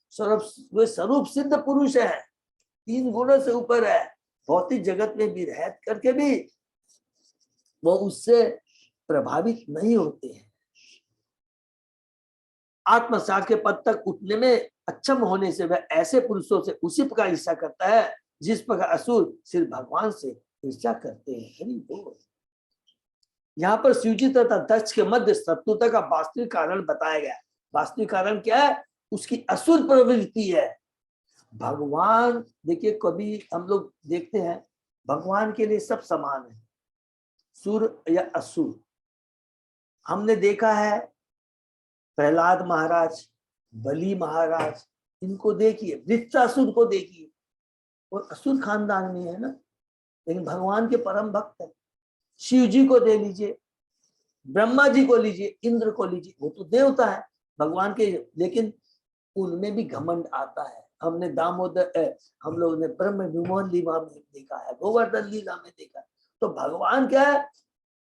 वे स्वरूप सिद्ध पुरुष है, 3 गुणों से ऊपर है, भौतिक जगत में भी रह करके भी वो उससे प्रभावित नहीं होते हैं। आत्मसात के पद तक उठने में अक्षम होने से वह ऐसे पुरुषों से उसी प्रकार ईर्ष्या करता है जिस प्रकार असुर सिर्फ भगवान से ईर्ष्या करते हैं। हरि बोल। यहाँ पर शिवजी तथा दक्ष के मध्य शत्रुता का वास्तविक कारण बताया गया। वास्तविक कारण क्या है, उसकी असुर प्रवृत्ति है। भगवान देखिए, कभी हम लोग देखते हैं भगवान के लिए सब समान है, सुर या असुर। हमने देखा है प्रहलाद महाराज, बलि महाराज, इनको देखिए, वृत्रासुर को देखिए, और असुर खानदान में है ना, लेकिन भगवान के परम भक्त है। शिव जी को दे लीजिए, ब्रह्मा जी को लीजिए, इंद्र को लीजिए, वो तो देवता है भगवान के, लेकिन उनमें भी घमंड आता है। हमने दामोदर, हम लोगों ने ब्रह्म विमोहन लीला में देखा है, गोवर्धन लीला में देखा है। तो भगवान क्या है,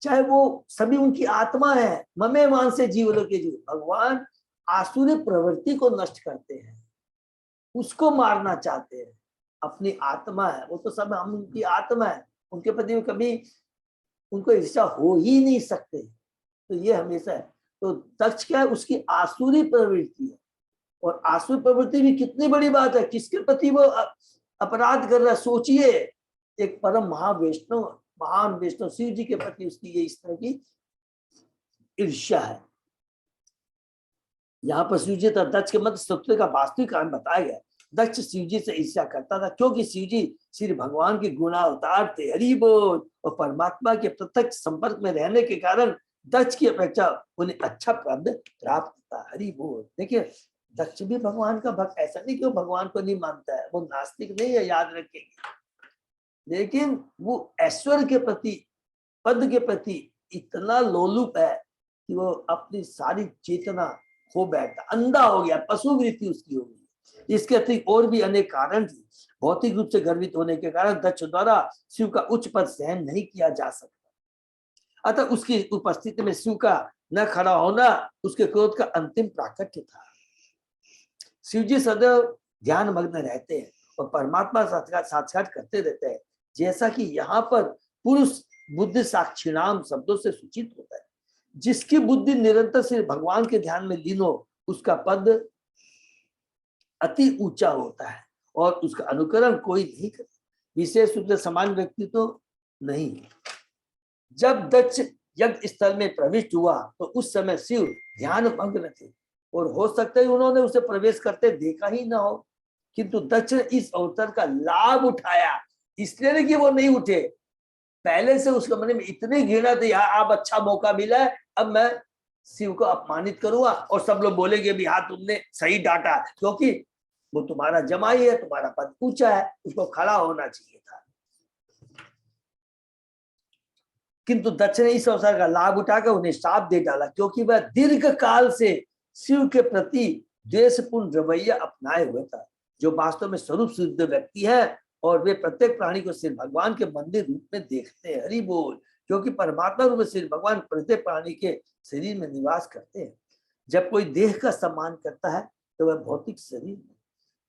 चाहे वो सभी उनकी आत्मा है, ममे मान से जीवों के जीव, भगवान आसुरी प्रवृत्ति को नष्ट करते हैं, उसको मारना चाहते हैं। अपनी आत्मा है वो, तो सब हम उनकी आत्मा है, उनके प्रति कभी उनको ईर्ष्या हो ही नहीं सकते। तो ये हमेशा है। तो दक्ष क्या है, उसकी आसुरी प्रवृत्ति है, और आसुरी प्रवृत्ति भी कितनी बड़ी बात है, किसके प्रति वो अपराध कर रहा है। सोचिए, एक परम महावैष्णव, महान वैष्णव शिव जी के प्रति उसकी ये इस तरह की ईर्ष्या है। यहाँ पर शिव जी तथा दक्ष के मध्य शत्रुता का वास्तविक कारण बताया गया। दक्ष शिव जी से ईर्ष्या करता था क्योंकि शिव जी श्री भगवान के गुणावतार थे, हरि बोल, और परमात्मा के प्रत्यक्ष संपर्क में रहने के कारण दक्ष की अपेक्षा उन्हें अच्छा पद प्राप्त था। हरि बोल। देखिए दक्ष भी भगवान का भक्त, ऐसा नहीं कि वो भगवान को नहीं मानता है, वो नास्तिक नहीं है, याद रखेंगे, लेकिन वो ऐश्वर्य के प्रति पद के प्रति इतना लोलुप है कि वो अपनी सारी चेतना खो बैठता, अंधा हो गया, पशु वृत्ति उसकी हो गई। इसके अतिरिक्त और भी अनेक कारण थे। भौतिक रूप से गर्वित होने के कारण दक्ष द्वारा शिव का उच्च पद सहन नहीं किया जा सकता, अतः उसकी उपस्थिति में शिव का न खड़ा होना उसके क्रोध का अंतिम प्राकट्य था। शिव जी सदैव ध्यान मग्न रहते हैं और परमात्मा साक्षात करते रहते हैं, जैसा कि यहाँ पर पुरुष बुद्धि साक्षिणाम शब्दों से सूचित होता है। जिसकी बुद्धि निरंतर से भगवान के ध्यान में लीन हो उसका पद अति ऊंचा होता है और उसका अनुकरण कोई नहीं करता, विशेष रूप से सामान्य व्यक्ति तो नहीं। जब दक्ष यज्ञ स्थल में प्रविष्ट हुआ तो उस समय शिव ध्यान मग्न थे और हो सकता है उन्होंने उसे प्रवेश करते देखा ही ना हो, किंतु दक्ष ने इस अवसर का लाभ उठाया, इसलिए नहीं कि वो नहीं उठे, पहले से उसके मन में इतनी घृणा थी, अब अच्छा मौका मिला है, अब मैं शिव को अपमानित करूंगा और सब लोग बोलेंगे भी हाँ तुमने सही डांटा, क्योंकि वो तुम्हारा जमाई है, तुम्हारा पद ऊंचा है, उसको खड़ा होना चाहिए था। किंतु दक्ष ने इस अवसर का लाभ उठाकर उन्हें शाप दे डाला, क्योंकि वह दीर्घ काल से शिव के प्रति द्वेषपूर्ण रवैया अपनाए हुए था। जो वास्तव में स्वरूप सिद्ध व्यक्ति है और वे प्रत्येक प्राणी को सिर्फ भगवान के मंदिर रूप में देखते हैं। हरि बोल। क्योंकि परमात्मा रूप में सिर्फ भगवान प्रत्येक प्राणी के शरीर में निवास करते हैं। जब कोई देह का सम्मान करता है तो वह भौतिक शरीर में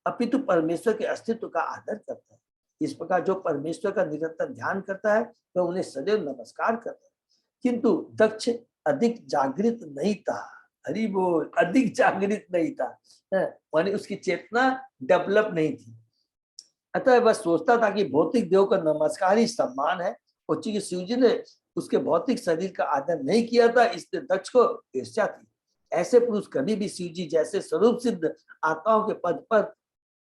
अपितु परमेश्वर के अस्तित्व का आदर करता है। इस प्रकार जो परमेश्वर का निरंतर ध्यान करता है वह उन्हें सदैव नमस्कार करता है। किंतु दक्ष अधिक जागृत नहीं था। हरि बोल। अधिक जागृत नहीं था, माने उसकी चेतना डेवलप नहीं थी। अतः वह सोचता था कि भौतिक देव का नमस्कार ही सम्मान है, और चूंकि शिवजी ने उसके भौतिक शरीर का आदर नहीं किया था, इसलिए दक्ष को ईर्ष्या थी। ऐसे पुरुष कभी भी शिवजी जैसे स्वरूप सिद्ध आत्माओं के पद पर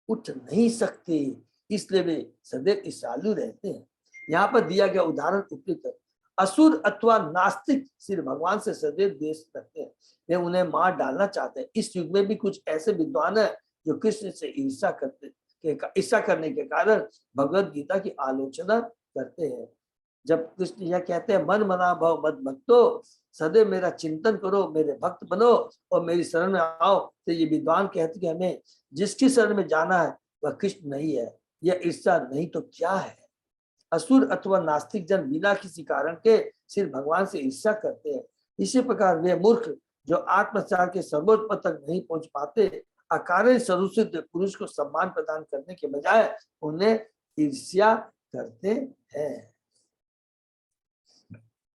उठ नहीं सकते, इसलिए वे सदैव ईर्ष्यालु रहते हैं। यहाँ पर दिया गया उदाहरण उपयुक्त है। असुर अथवा नास्तिक सिर्फ भगवान से सदैव द्वेष रखते हैं, वे उन्हें मार डालना चाहते हैं। इस युग में भी कुछ ऐसे विद्वान है जो कृष्ण से ईर्ष्या करने के कारण भगवद गीता की आलोचना करते हैं। जब कृष्ण यह कहते हैं मन मना भव मद भक्तो, सदैव मेरा चिंतन करो, मेरे भक्त बनो और मेरी शरण में आओ, तो ये विद्वान कहते कि हमें जिसकी शरण में जाना है वह कृष्ण नहीं है, यह ईर्ष्या नहीं तो क्या है। असुर अथवा नास्तिक जन बिना किसी कारण के सिर्फ भगवान से ईर्ष्या करते हैं। इसी प्रकार वे मूर्ख जो आत्मचार के सर्वोच्च पद तक नहीं पहुंच पाते, अकारण स्वरूप पुरुष को सम्मान प्रदान करने के बजाय उन्हें ईर्ष्या करते हैं।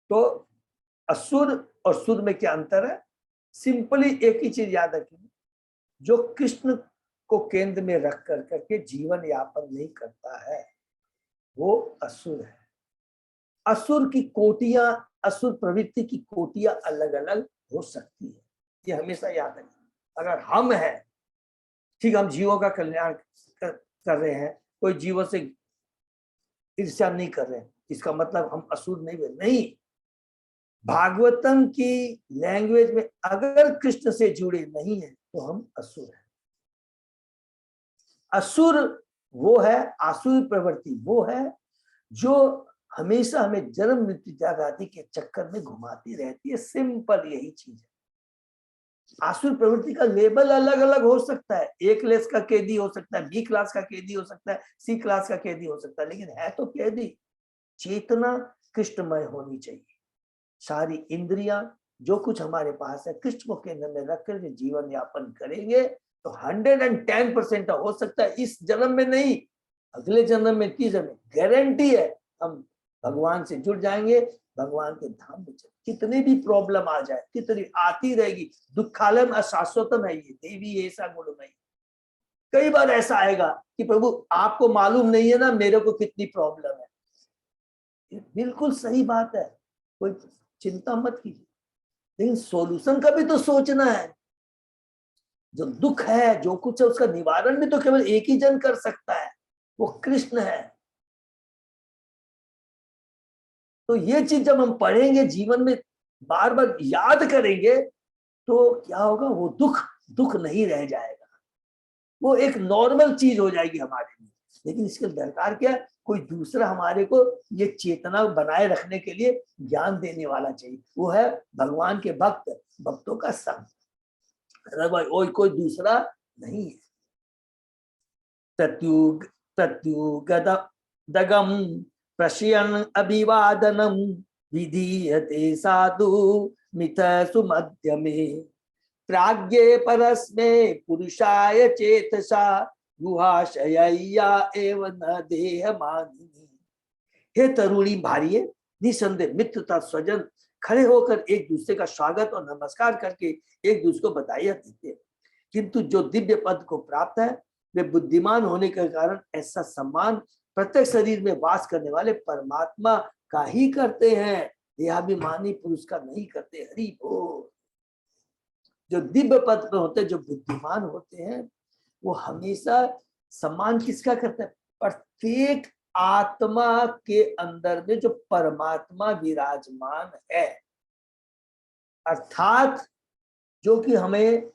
तो असुर और सुर में क्या अंतर है? सिंपली एक ही चीज याद रखिए, जो कृष्ण को केंद्र में रख करके जीवन यापन नहीं करता है वो असुर है। असुर की कोटियां, असुर प्रवृत्ति की कोटियां अलग अलग हो सकती है, ये हमेशा याद रखिए। अगर हम हैं, ठीक, हम जीवों का कल्याण कर रहे हैं, कोई जीवों से ईर्ष्या नहीं कर रहे हैं, इसका मतलब हम असुर नहीं हुए, नहीं। भागवतम की लैंग्वेज में अगर कृष्ण से जुड़े नहीं है तो हम असुर हैं। असुर वो है, आसुरी प्रवृत्ति वो है जो हमेशा हमें जन्म मृत्यु त्याग आदि के चक्कर में घुमाती रहती है। सिंपल यही चीज है। आसुर प्रवृत्ति का लेबल अलग अलग हो सकता है, ए क्लास का कैदी हो सकता है, बी क्लास का कैदी हो सकता है, सी क्लास का कैदी हो सकता है, लेकिन है तो कैदी। चेतना कृष्णमय होनी चाहिए। सारी इंद्रियां, जो कुछ हमारे पास है, कृष्ण को केंद्र में रखकर जीवन यापन करेंगे तो 110% हो सकता है इस जन्म में नहीं, अगले जन्म में, तीसरे में, गारंटी है हम भगवान से जुड़ जाएंगे, भगवान के धाम में चले। कितनी भी प्रॉब्लम आ जाए, कितनी आती रहेगी, दुखालम अशाश्वतम है ये, देवी ऐसा गुणमयी। कई बार ऐसा आएगा कि प्रभु आपको मालूम नहीं है ना मेरे को कितनी प्रॉब्लम है। ये बिल्कुल सही बात है, कोई चिंता मत कीजिए, लेकिन सॉल्यूशन का भी तो सोचना है। जो दुख है, जो कुछ है, उसका निवारण भी तो केवल एक ही जन कर सकता है, वो कृष्ण है। तो ये चीज जब हम पढ़ेंगे, जीवन में बार बार याद करेंगे, तो क्या होगा, वो दुख नहीं रह जाएगा, वो एक नॉर्मल चीज हो जाएगी हमारे लिए। लेकिन इसके दरकार क्या है, कोई दूसरा हमारे को ये चेतना बनाए रखने के लिए ज्ञान देने वाला चाहिए, वो है भगवान के भक्तों का संग, और कोई दूसरा नहीं है। प्रत्युगदगम प्रशयन अभिवादनम विधीयते साधु मिथ सुमध्यमे प्राज्ञे परस्मे पुरुषाय चेतसा गुहाशय्या एव न देह मानिनी। हे तरुणी भारिये, निसंदेह मित्रता स्वजन खड़े होकर एक दूसरे का स्वागत और नमस्कार करके एक दूसरे को बधाइयां देते हैं, किंतु जो दिव्य पद को प्राप्त है वे बुद्धिमान होने के कारण ऐसा सम्मान प्रत्येक शरीर में वास करने वाले परमात्मा का ही करते हैं, देहाभिमानी पुरुष का नहीं करते। हरि बोल। जो दिव्य पद पे होते हैं, जो बुद्धिमान होते हैं, वो हमेशा सम्मान किसका करते हैं? प्रत्येक आत्मा के अंदर में जो परमात्मा विराजमान है, अर्थात जो कि हमें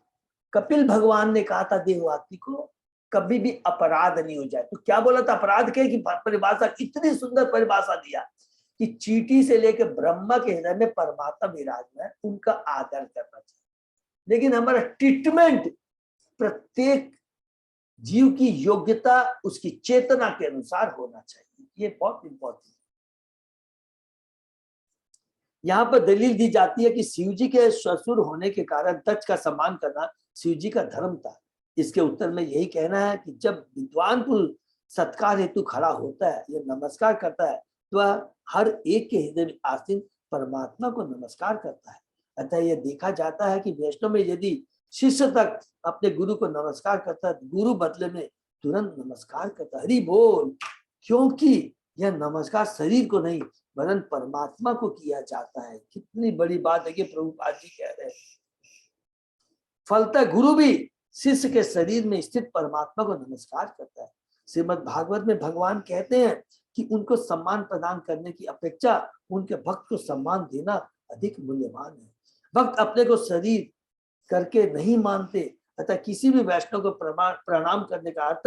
कपिल भगवान ने कहा था देववाती को कभी भी अपराध नहीं हो जाए। तो क्या बोला था अपराध के की परिभाषा, इतनी सुंदर परिभाषा दिया कि चींटी से लेकर ब्रह्मा के हृदय में परमात्मा विराजमान है, उनका आदर करना चाहिए। लेकिन हमारा ट्रीटमेंट प्रत्येक जीव की योग्यता उसकी चेतना के अनुसार होना चाहिए, ये बहुत इंपॉर्टेंट। यहाँ पर दलील दी जाती है कि शिव जी के ससुर होने के कारण दक्ष का सम्मान करना शिव जी का धर्म था। इसके उत्तर में यही कहना है कि जब विद्वान पुरुष सत्कार हेतु खड़ा होता है या नमस्कार करता है तो वह हर एक के हृदय में आसीन परमात्मा को नमस्कार करता है। अतः यह देखा जाता है कि वैष्णव में यदि शिष्य तक अपने गुरु को नमस्कार करता है, गुरु बदले में तुरंत नमस्कार करता है। हरि बोल। क्योंकि यह नमस्कार शरीर को नहीं वरन परमात्मा को किया जाता है। कितनी बड़ी बात है कि प्रभुपाद जी कह रहे हैं। फलतः गुरु भी शिष्य के शरीर में स्थित परमात्मा को नमस्कार करता है। श्रीमद् भागवत में भगवान कहते हैं कि उनको सम्मान प्रदान करने की अपेक्षा उनके भक्त को सम्मान देना अधिक मूल्यवान है। भक्त अपने को शरीर करके नहीं मानते, अतः किसी भी वैष्णव को प्रणाम करने का अर्थ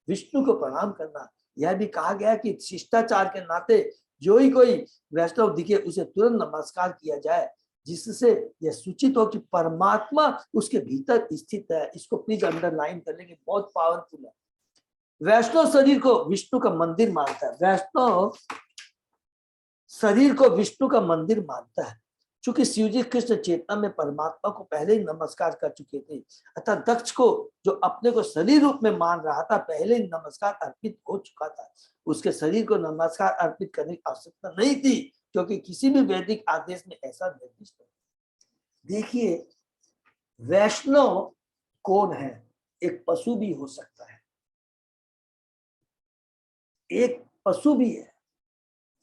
विष्णु को प्रणाम करना। यह भी कहा गया कि शिष्टाचार के नाते जो ही कोई वैष्णव दिखे उसे तुरंत नमस्कार किया जाए, जिससे यह सूचित हो कि परमात्मा उसके भीतर स्थित है। इसको प्लीज अंडरलाइन करने की, बहुत पावरफुल है। वैष्णव शरीर को विष्णु का मंदिर मानता है, वैष्णव शरीर को विष्णु का मंदिर मानता है। चूंकि शिवजी कृष्ण चेतना में परमात्मा को पहले ही नमस्कार कर चुके थे, अतः दक्ष को जो अपने को शरीर रूप में मान रहा था पहले ही नमस्कार अर्पित हो चुका था। उसके शरीर को नमस्कार अर्पित करने की आवश्यकता नहीं थी, क्योंकि किसी भी वैदिक आदेश में ऐसा निर्दिष्ट है। देखिए वैष्णव कौन है? एक पशु भी हो सकता है, एक पशु भी है।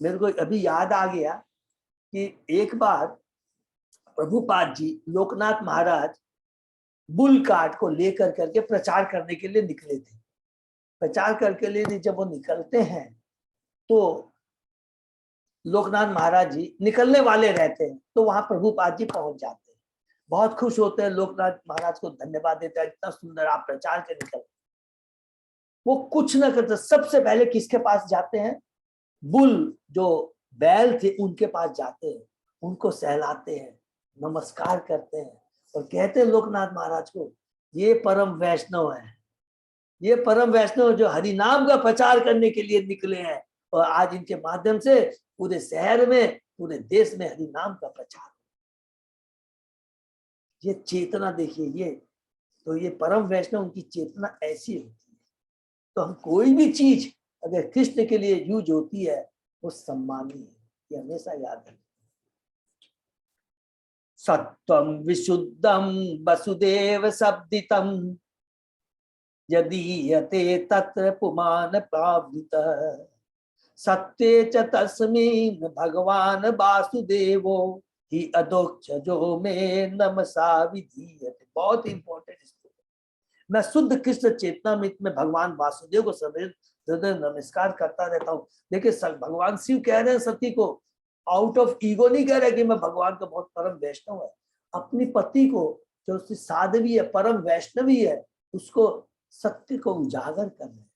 मेरे को अभी याद आ गया कि एक बार प्रभुपाद जी लोकनाथ महाराज बुल कार्ट को लेकर करके प्रचार करने के लिए निकले थे। प्रचार करके लिए जब वो निकलते हैं तो लोकनाथ महाराज जी निकलने वाले रहते हैं, तो वहां प्रभुपाद जी पहुंच जाते हैं। बहुत खुश होते हैं, लोकनाथ महाराज को धन्यवाद देते हैं, इतना सुंदर आप प्रचार के निकल। वो कुछ न करते, सबसे पहले किसके पास जाते हैं? बुल जो बैल थे उनके पास जाते हैं, उनको सहलाते हैं, नमस्कार करते हैं और कहते हैं लोकनाथ महाराज को, ये परम वैष्णव है, ये परम वैष्णव जो हरि नाम का प्रचार करने के लिए निकले हैं और आज इनके माध्यम से पूरे शहर में पूरे देश में हरि नाम का प्रचार। ये चेतना देखिए, ये तो ये परम वैष्णव उनकी चेतना ऐसी होती है। तो हम कोई भी चीज अगर कृष्ण के लिए यूज होती है वो सम्मानीय है, ये हमेशा याद है। सत्वं विशुद्धं वसुदेव शब्दितं यदीयते तत्र पुमान प्रावृतः सत्ये च तस्मिन् भगवान वासुदेवो ही अधोक्षजो में नमसा विधीयते। बहुत इंपॉर्टेंट। मैं शुद्ध कृष्ण चेतना में भगवान वासुदेव को सदैव नमस्कार करता रहता हूँ। देखिए भगवान शिव कह रहे हैं सती को, आउट ऑफ ईगो नहीं कह रहे कि मैं भगवान का बहुत परम वैष्णव है। अपनी पति को जो उसकी साध्वी है, परम वैष्णवी है, उसको सत्य को उजागर कर रहे हैं।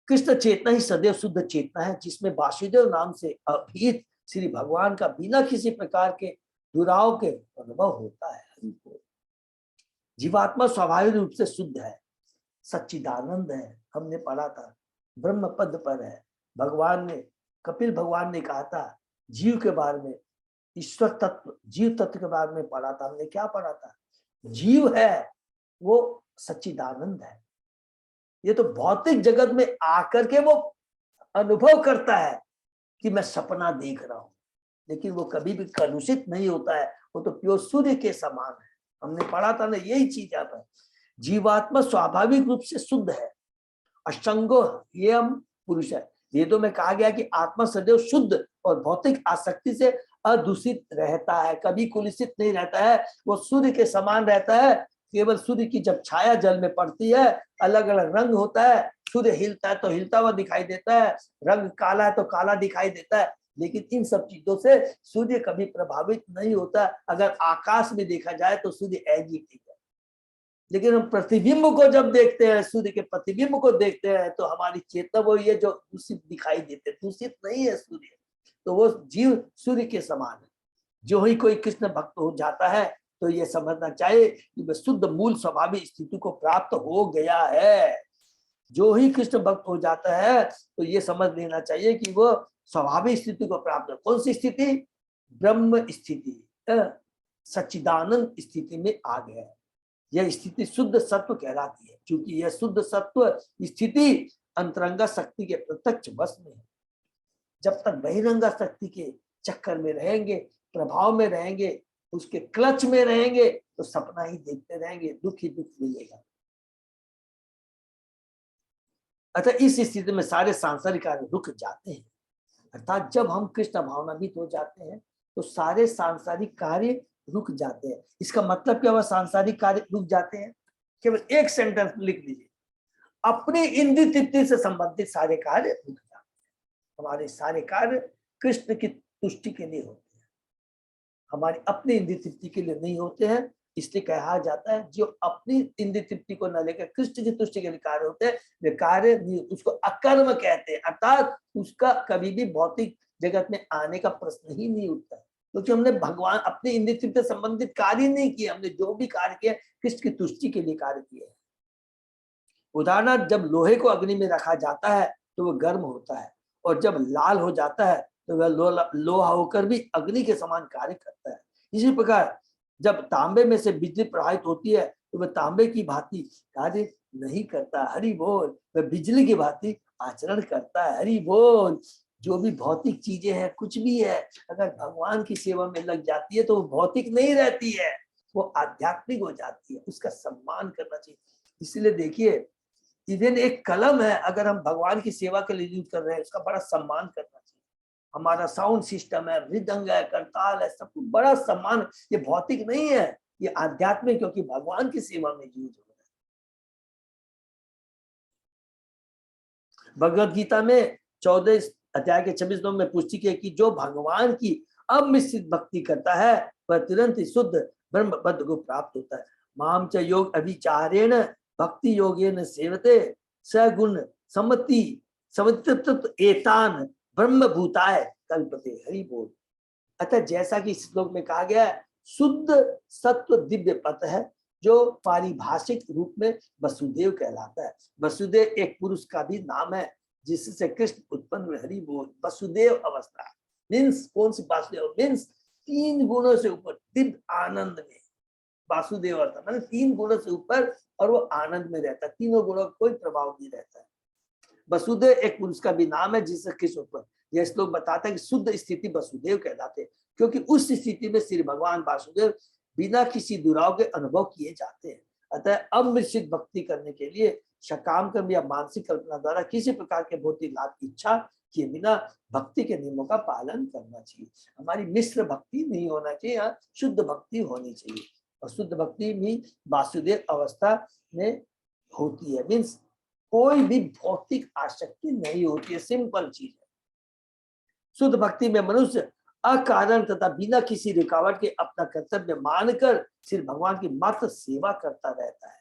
कृष्ण चेतना ही सदैव शुद्ध चेतना है, जिसमें वासुदेव नाम से अभीत श्री भगवान का बिना किसी प्रकार के दुराव के अनुभव होता है। जीवात्मा स्वाभाविक रूप से शुद्ध है, सच्चिदानंद है, हमने पढ़ा था, ब्रह्म पद पर है। भगवान ने, कपिल भगवान ने कहा था जीव के बारे में, ईश्वर तत्व, जीव तत्व के बारे में पढ़ा था। हमने क्या पढ़ा था? जीव है वो सच्चिदानंद है। ये तो भौतिक जगत में आकर के वो अनुभव करता है कि मैं सपना देख रहा हूं, लेकिन वो कभी भी कलुषित नहीं होता है, वो तो प्योर सूर्य के समान है। हमने पढ़ा था ना, यही चीज यहाँ पर। जीवात्मा स्वाभाविक रूप से शुद्ध है, असंगो ये हम पुरुष है। वेदों में कहा गया कि आत्मा सदैव शुद्ध और भौतिक आसक्ति से अदूषित रहता है, कभी कुलुषित नहीं रहता है, वो सूर्य के समान रहता है। केवल सूर्य की जब छाया जल में पड़ती है, अलग अलग रंग होता है, सूर्य हिलता है तो हिलता हुआ दिखाई देता है, रंग काला है तो काला दिखाई देता है, लेकिन इन सब चीजों से सूर्य कभी प्रभावित नहीं होता। अगर आकाश में देखा जाए तो सूर्य एजिटेड है, लेकिन हम प्रतिबिंब को जब देखते हैं, सूर्य के प्रतिबिंब को देखते हैं, तो हमारी चेतना वो ये जो दूषित दिखाई देते, दूषित नहीं है सूर्य, तो वो जीव सूर्य के समान है। जो ही कोई कृष्ण भक्त हो जाता है तो ये समझना चाहिए कि वह शुद्ध मूल स्वाभाविक स्थिति को प्राप्त हो गया है। जो ही कृष्ण भक्त हो जाता है तो ये समझ लेना चाहिए कि वो स्वाभाविक स्थिति को प्राप्त है। कौन सी स्थिति? ब्रह्म स्थिति, सच्चिदानंद स्थिति में आ गया है। यह स्थिति शुद्ध सत्व कहलाती है, क्योंकि यह शुद्ध सत्व स्थिति अंतरंगा शक्ति के प्रत्यक्ष वश में है। जब तक बहिरंगा शक्ति के चक्कर में रहेंगे, प्रभाव में रहेंगे, उसके क्लच में रहेंगे, तो सपना ही देखते रहेंगे, दुख ही दुख मिलेगा। अतः इस स्थिति में सारे सांसारिक कार्य रुक जाते हैं। अर्थात जब हम कृष्ण भावनावित हो जाते हैं तो सारे सांसारिक कार्य रुक जाते हैं। इसका मतलब क्या हुआ? सांसारिक कार्य रुक जाते हैं, केवल एक सेंटेंस लिख लीजिए, अपने इंद्रिय तृप्ति से संबंधित सारे कार्य रुक जाते हैं। हमारे सारे कार्य कृष्ण की तुष्टि के लिए होते हैं, हमारी अपनी इंद्रिय तृप्ति के लिए नहीं होते हैं। इसलिए कहा जाता है जो अपनी इंद्रिय तृप्ति को न लेकर कृष्ण की तुष्टि के लिए कार्य होते हैं, वे कार्य नहीं, उसको अकर्म कहते हैं। अर्थात उसका कभी भी भौतिक जगत में आने का प्रश्न ही नहीं उठता, क्योंकि हमने भगवान अपने इंद्रिय तृप्ति से संबंधित कार्य नहीं किए। हमने जो भी कार्य किया कृष्ण की तुष्टि के लिए कार्य किए। उदाहरण, जब लोहे को अग्नि में रखा जाता है तो वह गर्म होता है, और जब लाल हो जाता है तो वह लोहा होकर भी अग्नि के समान कार्य करता है। इसी प्रकार जब तांबे में से बिजली प्रवाहित होती है तो वह तांबे की भांति कार्य नहीं करता। हरि बोल। वह बिजली की भांति आचरण करता है। हरि बोल। जो भी भौतिक चीजें हैं, कुछ भी है, अगर भगवान की सेवा में लग जाती है तो वो भौतिक नहीं रहती है, वो आध्यात्मिक हो जाती है। उसका सम्मान करना चाहिए। इसलिए देखिए, इवन एक कलम है, अगर हम भगवान की सेवा के लिए यूज कर रहे हैं, उसका बड़ा सम्मान करना चाहिए। हमारा साउंड सिस्टम है, मृदंग है, करताल है, सब कुछ बड़ा सम्मान। ये भौतिक नहीं है, ये आध्यात्मिक, क्योंकि भगवान की सेवा में यूज हो रहा है। भगवद गीता में 14 अध्याय के 26 में पुष्टि की है कि जो भगवान की अमिश्रित भक्ति करता है वह तुरंत ही शुद्ध ब्रह्म पद को प्राप्त होता है। माम च योग अभिचारेण भक्ति योगेन सेवते सगुण सम्मति समृत एतान ब्रह्म भूताय कल्पते। हरि बोल। अतः जैसा कि इस श्लोक में कहा गया है, शुद्ध सत्व दिव्य पथ है, जो पारिभाषिक रूप में वसुदेव कहलाता है। वसुदेव एक पुरुष का भी नाम है जिससे कृष्ण उत्पन्न हुए। हरि बोल। वसुदेव अवस्था मीन्स कौन सी? वासुदेव मीन्स 3 गुणों से ऊपर, दिव्य आनंद में। वासुदेव अवस्था मतलब 3 गुणों से ऊपर, और वो आनंद में रहता है, तीनों गुणों का कोई प्रभाव नहीं रहता है। वसुदेव एक पुरुष का भी नाम है जिससे कृष्ण उत्पन्न। यह श्लोक बताता है कि शुद्ध स्थिति वसुदेव कहलाते हैं, क्योंकि उस स्थिति में श्री भगवान वासुदेव बिना किसी दुराव के अनुभव किए जाते हैं। अतः अमिश्रित भक्ति करने के लिए सकाम कर्म या मानसिक कल्पना द्वारा किसी प्रकार के भौतिक लाभ की इच्छा किए बिना भक्ति के नियमों का पालन करना चाहिए। हमारी मिश्र भक्ति नहीं होना चाहिए, यहाँ शुद्ध भक्ति होनी चाहिए। और शुद्ध भक्ति भी वासुदेव अवस्था में होती है, मीन्स कोई भी भौतिक आसक्ति नहीं होती है। सिंपल चीज है। शुद्ध भक्ति में मनुष्य अकारण तथा बिना किसी रुकावट के अपना कर्तव्य मानकर श्री भगवान की मात्र सेवा करता रहता है।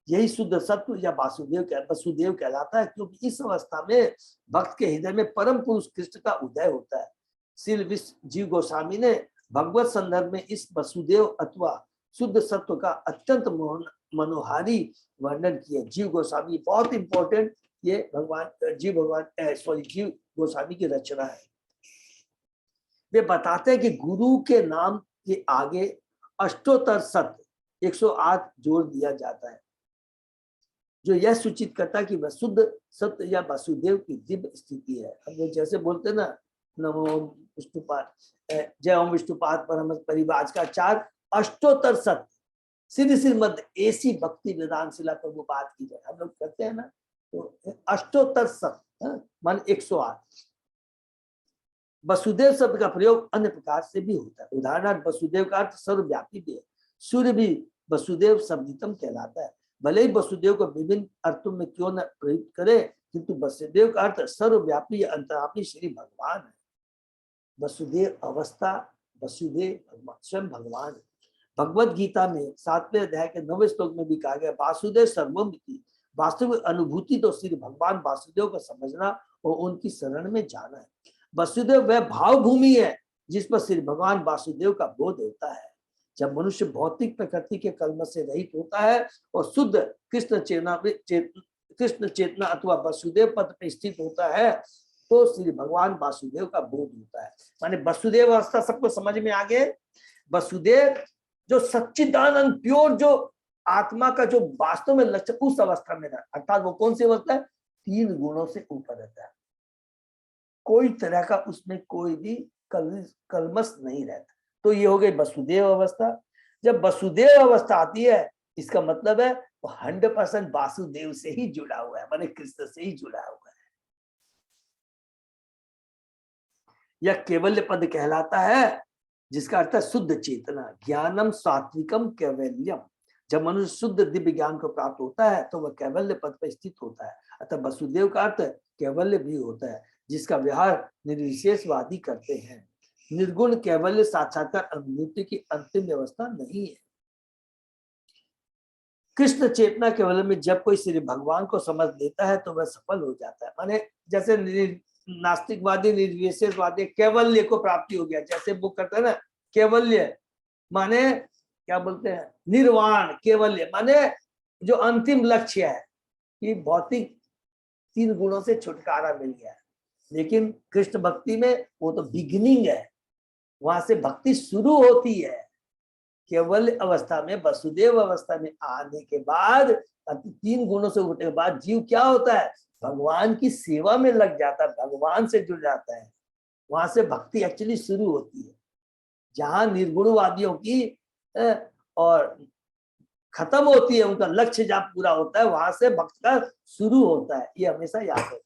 यही शुद्ध सत्व या वसुदेव कहलाता है, क्योंकि इस अवस्था में भक्त के हृदय में परम पुरुष कृष्ण का उदय होता है। श्री विश्व जीव गोस्वामी ने भगवत संदर्भ में इस वसुदेव अथवा शुद्ध सत्व का अत्यंत मनोहारी वर्णन किया। जीव गोस्वामी बहुत इंपॉर्टेंट, ये जीव गोस्वामी की रचना है। वे बताते हैं कि गुरु के नाम के आगे अष्टोत्तर सत्य 108 जोड़ दिया जाता है, जो यह सूचित करता है कि वह शुद्ध सत्य या वसुदेव की दिव्य स्थिति है। हम लोग जैसे बोलते हैं ना, नमो विष्णुपाद, जय ओम विष्णुपाद परमहंस परिव्राजकाचार्य अष्टोत्तर सत्य सिद्धि श्रीमद ऐसी भक्ति वेदांत शिला प्रभुपाद की जय, हम लोग कहते हैं ना। तो अष्टोत्तर सत्य मान 108। वसुदेव शब्द का प्रयोग अन्य प्रकार से भी होता है। उदाहरणार्थ वसुदेव का अर्थ सर्वव्यापी भी है। सूर्य भी वसुदेव शब्दितम कहलाता है। भले ही वसुदेव को विभिन्न अर्थों में क्यों न प्रयुक्त करे, किंतु वसुदेव का अर्थ सर्वव्यापी अंतर्यामी श्री भगवान है। वसुदेव अवस्था, वसुदेव भगवान स्वयं भगवान है। भगवत गीता में 7वें अध्याय के 9वें श्लोक में भी कहा गया, वासुदेव सर्वमिति। वास्तविक अनुभूति तो श्री भगवान वासुदेव को समझना और उनकी शरण में जाना है। वसुदेव वह भाव भूमि है जिस पर श्री भगवान वासुदेव का बोध होता है। जब मनुष्य भौतिक प्रकृति के कलमश से रहित होता है और शुद्ध कृष्ण चेतना अथवा वसुदेव पद पर स्थित होता है, तो श्री भगवान वासुदेव का बोध होता है। माने वसुदेव अवस्था सबको समझ में आ गए। वसुदेव जो सच्चिदानंद प्योर, जो आत्मा का जो वास्तव में लक्ष्य, उस अवस्था में रहता, अर्थात वो कौन सी अवस्था है? 3 गुणों से ऊपर रहता है। कोई तरह का उसमें कोई भी कलमश नहीं रहता। तो ये हो गई वसुदेव अवस्था। जब वसुदेव अवस्था आती है, इसका मतलब है वो 100% वासुदेव से ही जुड़ा हुआ है, माने कृष्ण से ही जुड़ा हुआ है। यह केवल्य पद कहलाता है, जिसका अर्थ है शुद्ध चेतना, ज्ञानम सात्विकम कैवल्यम। जब मनुष्य शुद्ध दिव्य ज्ञान को प्राप्त होता है तो वह कैवल्य पद पर स्थित होता है। अतः वसुदेव का अर्थ कैवल्य भी होता है, जिसका व्यवहार निर्विशेषवादी करते हैं। निर्गुण कैवल्य साक्षात्कार अनुभूति की अंतिम व्यवस्था नहीं है। कृष्ण चेतना केवल में जब कोई श्री भगवान को समझ लेता है तो वह सफल हो जाता है। माने जैसे नास्तिकवादी निर्विशेषवादी कैवल्य को प्राप्ति हो गया, जैसे वो करते हैं ना कैवल्य, माने क्या बोलते हैं, निर्वाण। कैवल्य माने जो अंतिम लक्ष्य है कि भौतिक 3 गुणों से छुटकारा मिल गया है। लेकिन कृष्ण भक्ति में वो तो बिगिनिंग है, वहां से भक्ति शुरू होती है। केवल अवस्था में, वसुदेव अवस्था में आने के बाद 3 गुणों से उठने के बाद जीव क्या होता है? भगवान की सेवा में लग जाता है, भगवान से जुड़ जाता है। वहां से भक्ति एक्चुअली शुरू होती है। जहां निर्गुणवादियों की और खत्म होती है, उनका लक्ष्य जहां पूरा होता है, वहां से भक्त का शुरू होता है। ये हमेशा याद रखना।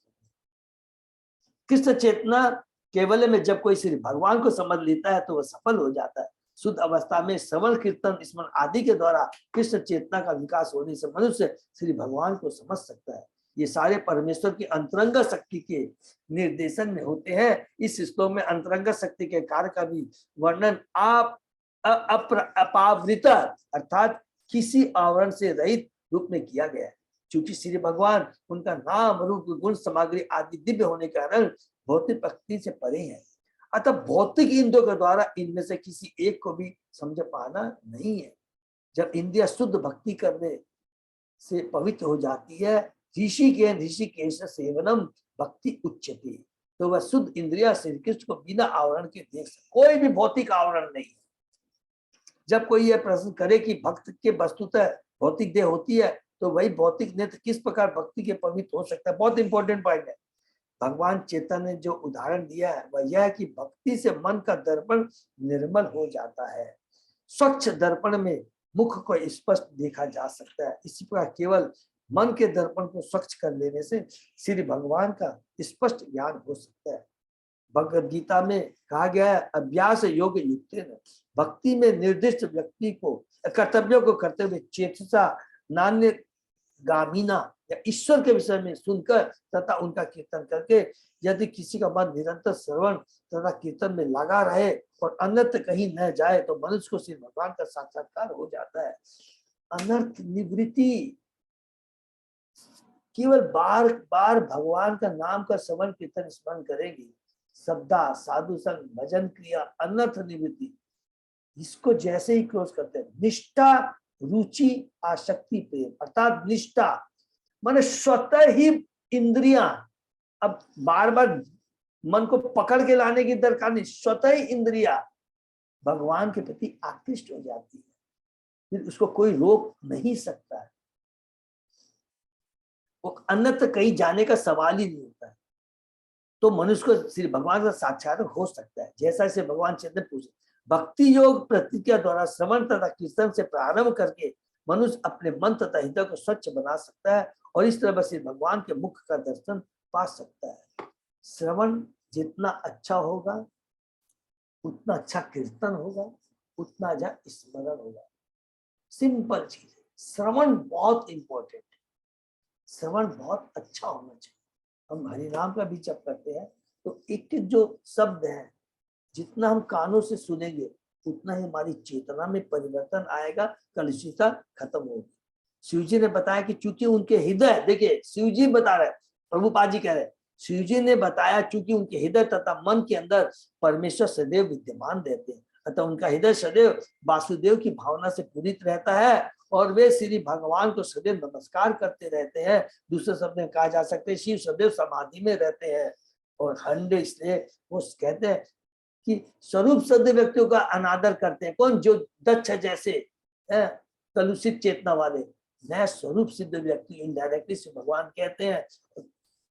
कृष्ण चेतना केवल में जब कोई श्री भगवान को समझ लेता है तो वह सफल हो जाता है। शुद्ध अवस्था में श्रवण कीर्तन स्मरण आदि के द्वारा कृष्ण चेतना का विकास होने से मनुष्य श्री भगवान को समझ सकता है। ये सारे परमेश्वर की अंतरंग शक्ति के निर्देशन में होते हैं। इस श्लोक में अंतरंग शक्ति के कार्य का भी वर्णन अपावृत अर्थात किसी आवरण से रहित रूप में किया गया है। चूंकि श्री भगवान उनका नाम रूप गुण सामग्री आदि दिव्य होने के कारण भौतिक प्रकृति से परे है। अतः भौतिक इंद्रियों के द्वारा इनमें से किसी एक को भी समझ पाना नहीं है। जब इंद्रिया शुद्ध भक्ति करने से पवित्र हो जाती है, ऋषिकेश सेवनम भक्ति उच्चते, तो वह शुद्ध इंद्रिया श्री कृष्ण को बिना आवरण के देख सकते, कोई भी भौतिक आवरण नहीं। जब कोई यह प्रश्न करे कि भक्त के वस्तुतः भौतिक देह होती है, तो वही भौतिक नेत्र किस प्रकार भक्ति के पवित्र हो सकता है? बहुत इंपॉर्टेंट पॉइंट है। भगवान चेतन ने जो उदाहरण दिया है वह यह है कि भक्ति से मन का दर्पण निर्मल हो जाता है। स्वच्छ दर्पण में मुख को स्पष्ट देखा जा सकता है। इसी प्रकार केवल मन के दर्पण को स्वच्छ कर लेने से श्री भगवान का स्पष्ट ज्ञान हो सकता है। भगवद गीता में कहा गया है, अभ्यास योग युक्तेन, भक्ति में निर्दिष्ट व्यक्ति को कर्तव्यों को करते हुए चेतसा नान्य गामीना या ईश्वर के विषय में सुनकर तथा उनका कीर्तन करके यदि किसी का मन निरंतर श्रवण तथा कीर्तन में लगा रहे और अनर्थ कहीं न जाए तो मनुष्य को श्री भगवान का साक्षात्कार हो जाता है। अनर्थ निवृत्ति केवल बार बार भगवान का नाम का श्रवण कीर्तन स्मरण करेंगे, श्रद्धा, साधु संग, भजन क्रिया, अनर्थ निवृत्ति, इसको जैसे ही क्लोज करते हैं, निष्ठा, रुचि, आसक्ति, प्रेम, अर्थात निष्ठा माने स्वतः ही इंद्रियां, अब बार बार मन को पकड़ के लाने की दरकार नहीं, स्वतः ही इंद्रिया भगवान के प्रति आकृष्ट हो जाती है, फिर उसको कोई रोक नहीं सकता है, वो अन्यत्र कहीं जाने का सवाल ही नहीं होता है। तो मनुष्य को श्री भगवान का साक्षात्कार हो सकता है, जैसा इसे भगवान चैतन्य पूछे, भक्ति योग प्रतिज्ञा द्वारा श्रवण तथा कीर्तन से प्रारंभ करके मनुष्य अपने मन तथा हृदय को स्वच्छ बना सकता है और इस तरह से भगवान के मुख का दर्शन पा सकता है। श्रवण जितना अच्छा होगा उतना अच्छा कीर्तन होगा, उतना अच्छा स्मरण होगा। सिंपल चीज है, श्रवण बहुत इंपॉर्टेंट है, श्रवण बहुत अच्छा होना चाहिए। हम हरिनाम का भी जप करते हैं तो एक एक जो शब्द है जितना हम कानों से सुनेंगे उतना ही हमारी चेतना में परिवर्तन आएगा, कलुषितता खत्म होगी। शिव जी ने बताया कि चूंकि उनके हृदय, देखिए शिव जी बता रहे, प्रभुपाद जी कह रहे, शिव जी ने बताया चूंकि उनके हृदय तथा मन के अंदर परमेश्वर सदैव विद्यमान रहते हैं, अतः उनका हृदय सदैव वासुदेव की भावना से पूरित रहता है और वे श्री भगवान को सदैव नमस्कार करते रहते हैं। दूसरे शब्द में कहा जा सकते हैं शिव सदैव समाधि में रहते हैं। और हंड इसलिए वो कहते हैं कि स्वरूप सिद्ध व्यक्तियों का अनादर करते हैं। कौन? जो दक्ष जैसे कलुषित चेतना वाले, नया स्वरूप सिद्ध व्यक्ति इनडायरेक्टली से भगवान कहते हैं,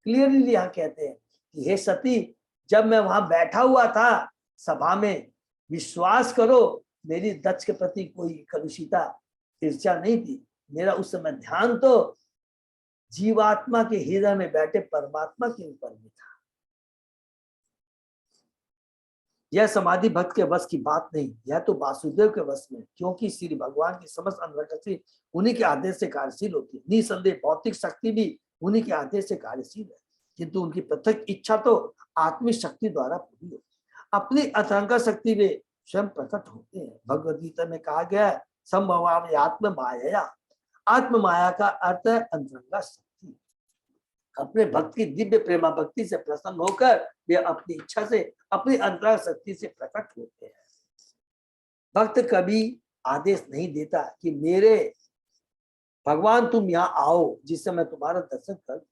क्लियरली यहाँ कहते हैं कि हे सती, जब मैं वहां बैठा हुआ था सभा में, विश्वास करो मेरी दक्ष के प्रति कोई कलुषिता ईर्ष्या नहीं थी। मेरा उस समय ध्यान तो जीवात्मा के हृदय में बैठे परमात्मा के ऊपर में था। यह समाधि भक्त के वश की बात नहीं, यह तो वासुदेव के वश में, क्योंकि श्री भगवान की समस्त अंतर्गति उन्हीं के आदेश से कार्यशील होती है। निसंदेह भौतिक शक्ति भी उन्हीं के आदेश से कार्यशील है, किंतु उनकी पृथक इच्छा तो आत्मिक शक्ति द्वारा पूरी होती है। अपनी अतरंगा शक्ति वे स्वयं प्रकट होते हैं। भगवद गीता में कहा गया है संभवामि आत्म माया। आत्म माया का अर्थ है अंतरंगा शक्ति। अपने भक्त की दिव्य प्रेमा भक्ति से प्रसन्न होकर वे अपनी इच्छा से, अपनी अंतरंग शक्ति से प्रकट होते हैं। भक्त कभी आदेश नहीं देता कि मेरे भगवान तुम यहाँ आओ जिससे मैं तुम्हारा दर्शन कर।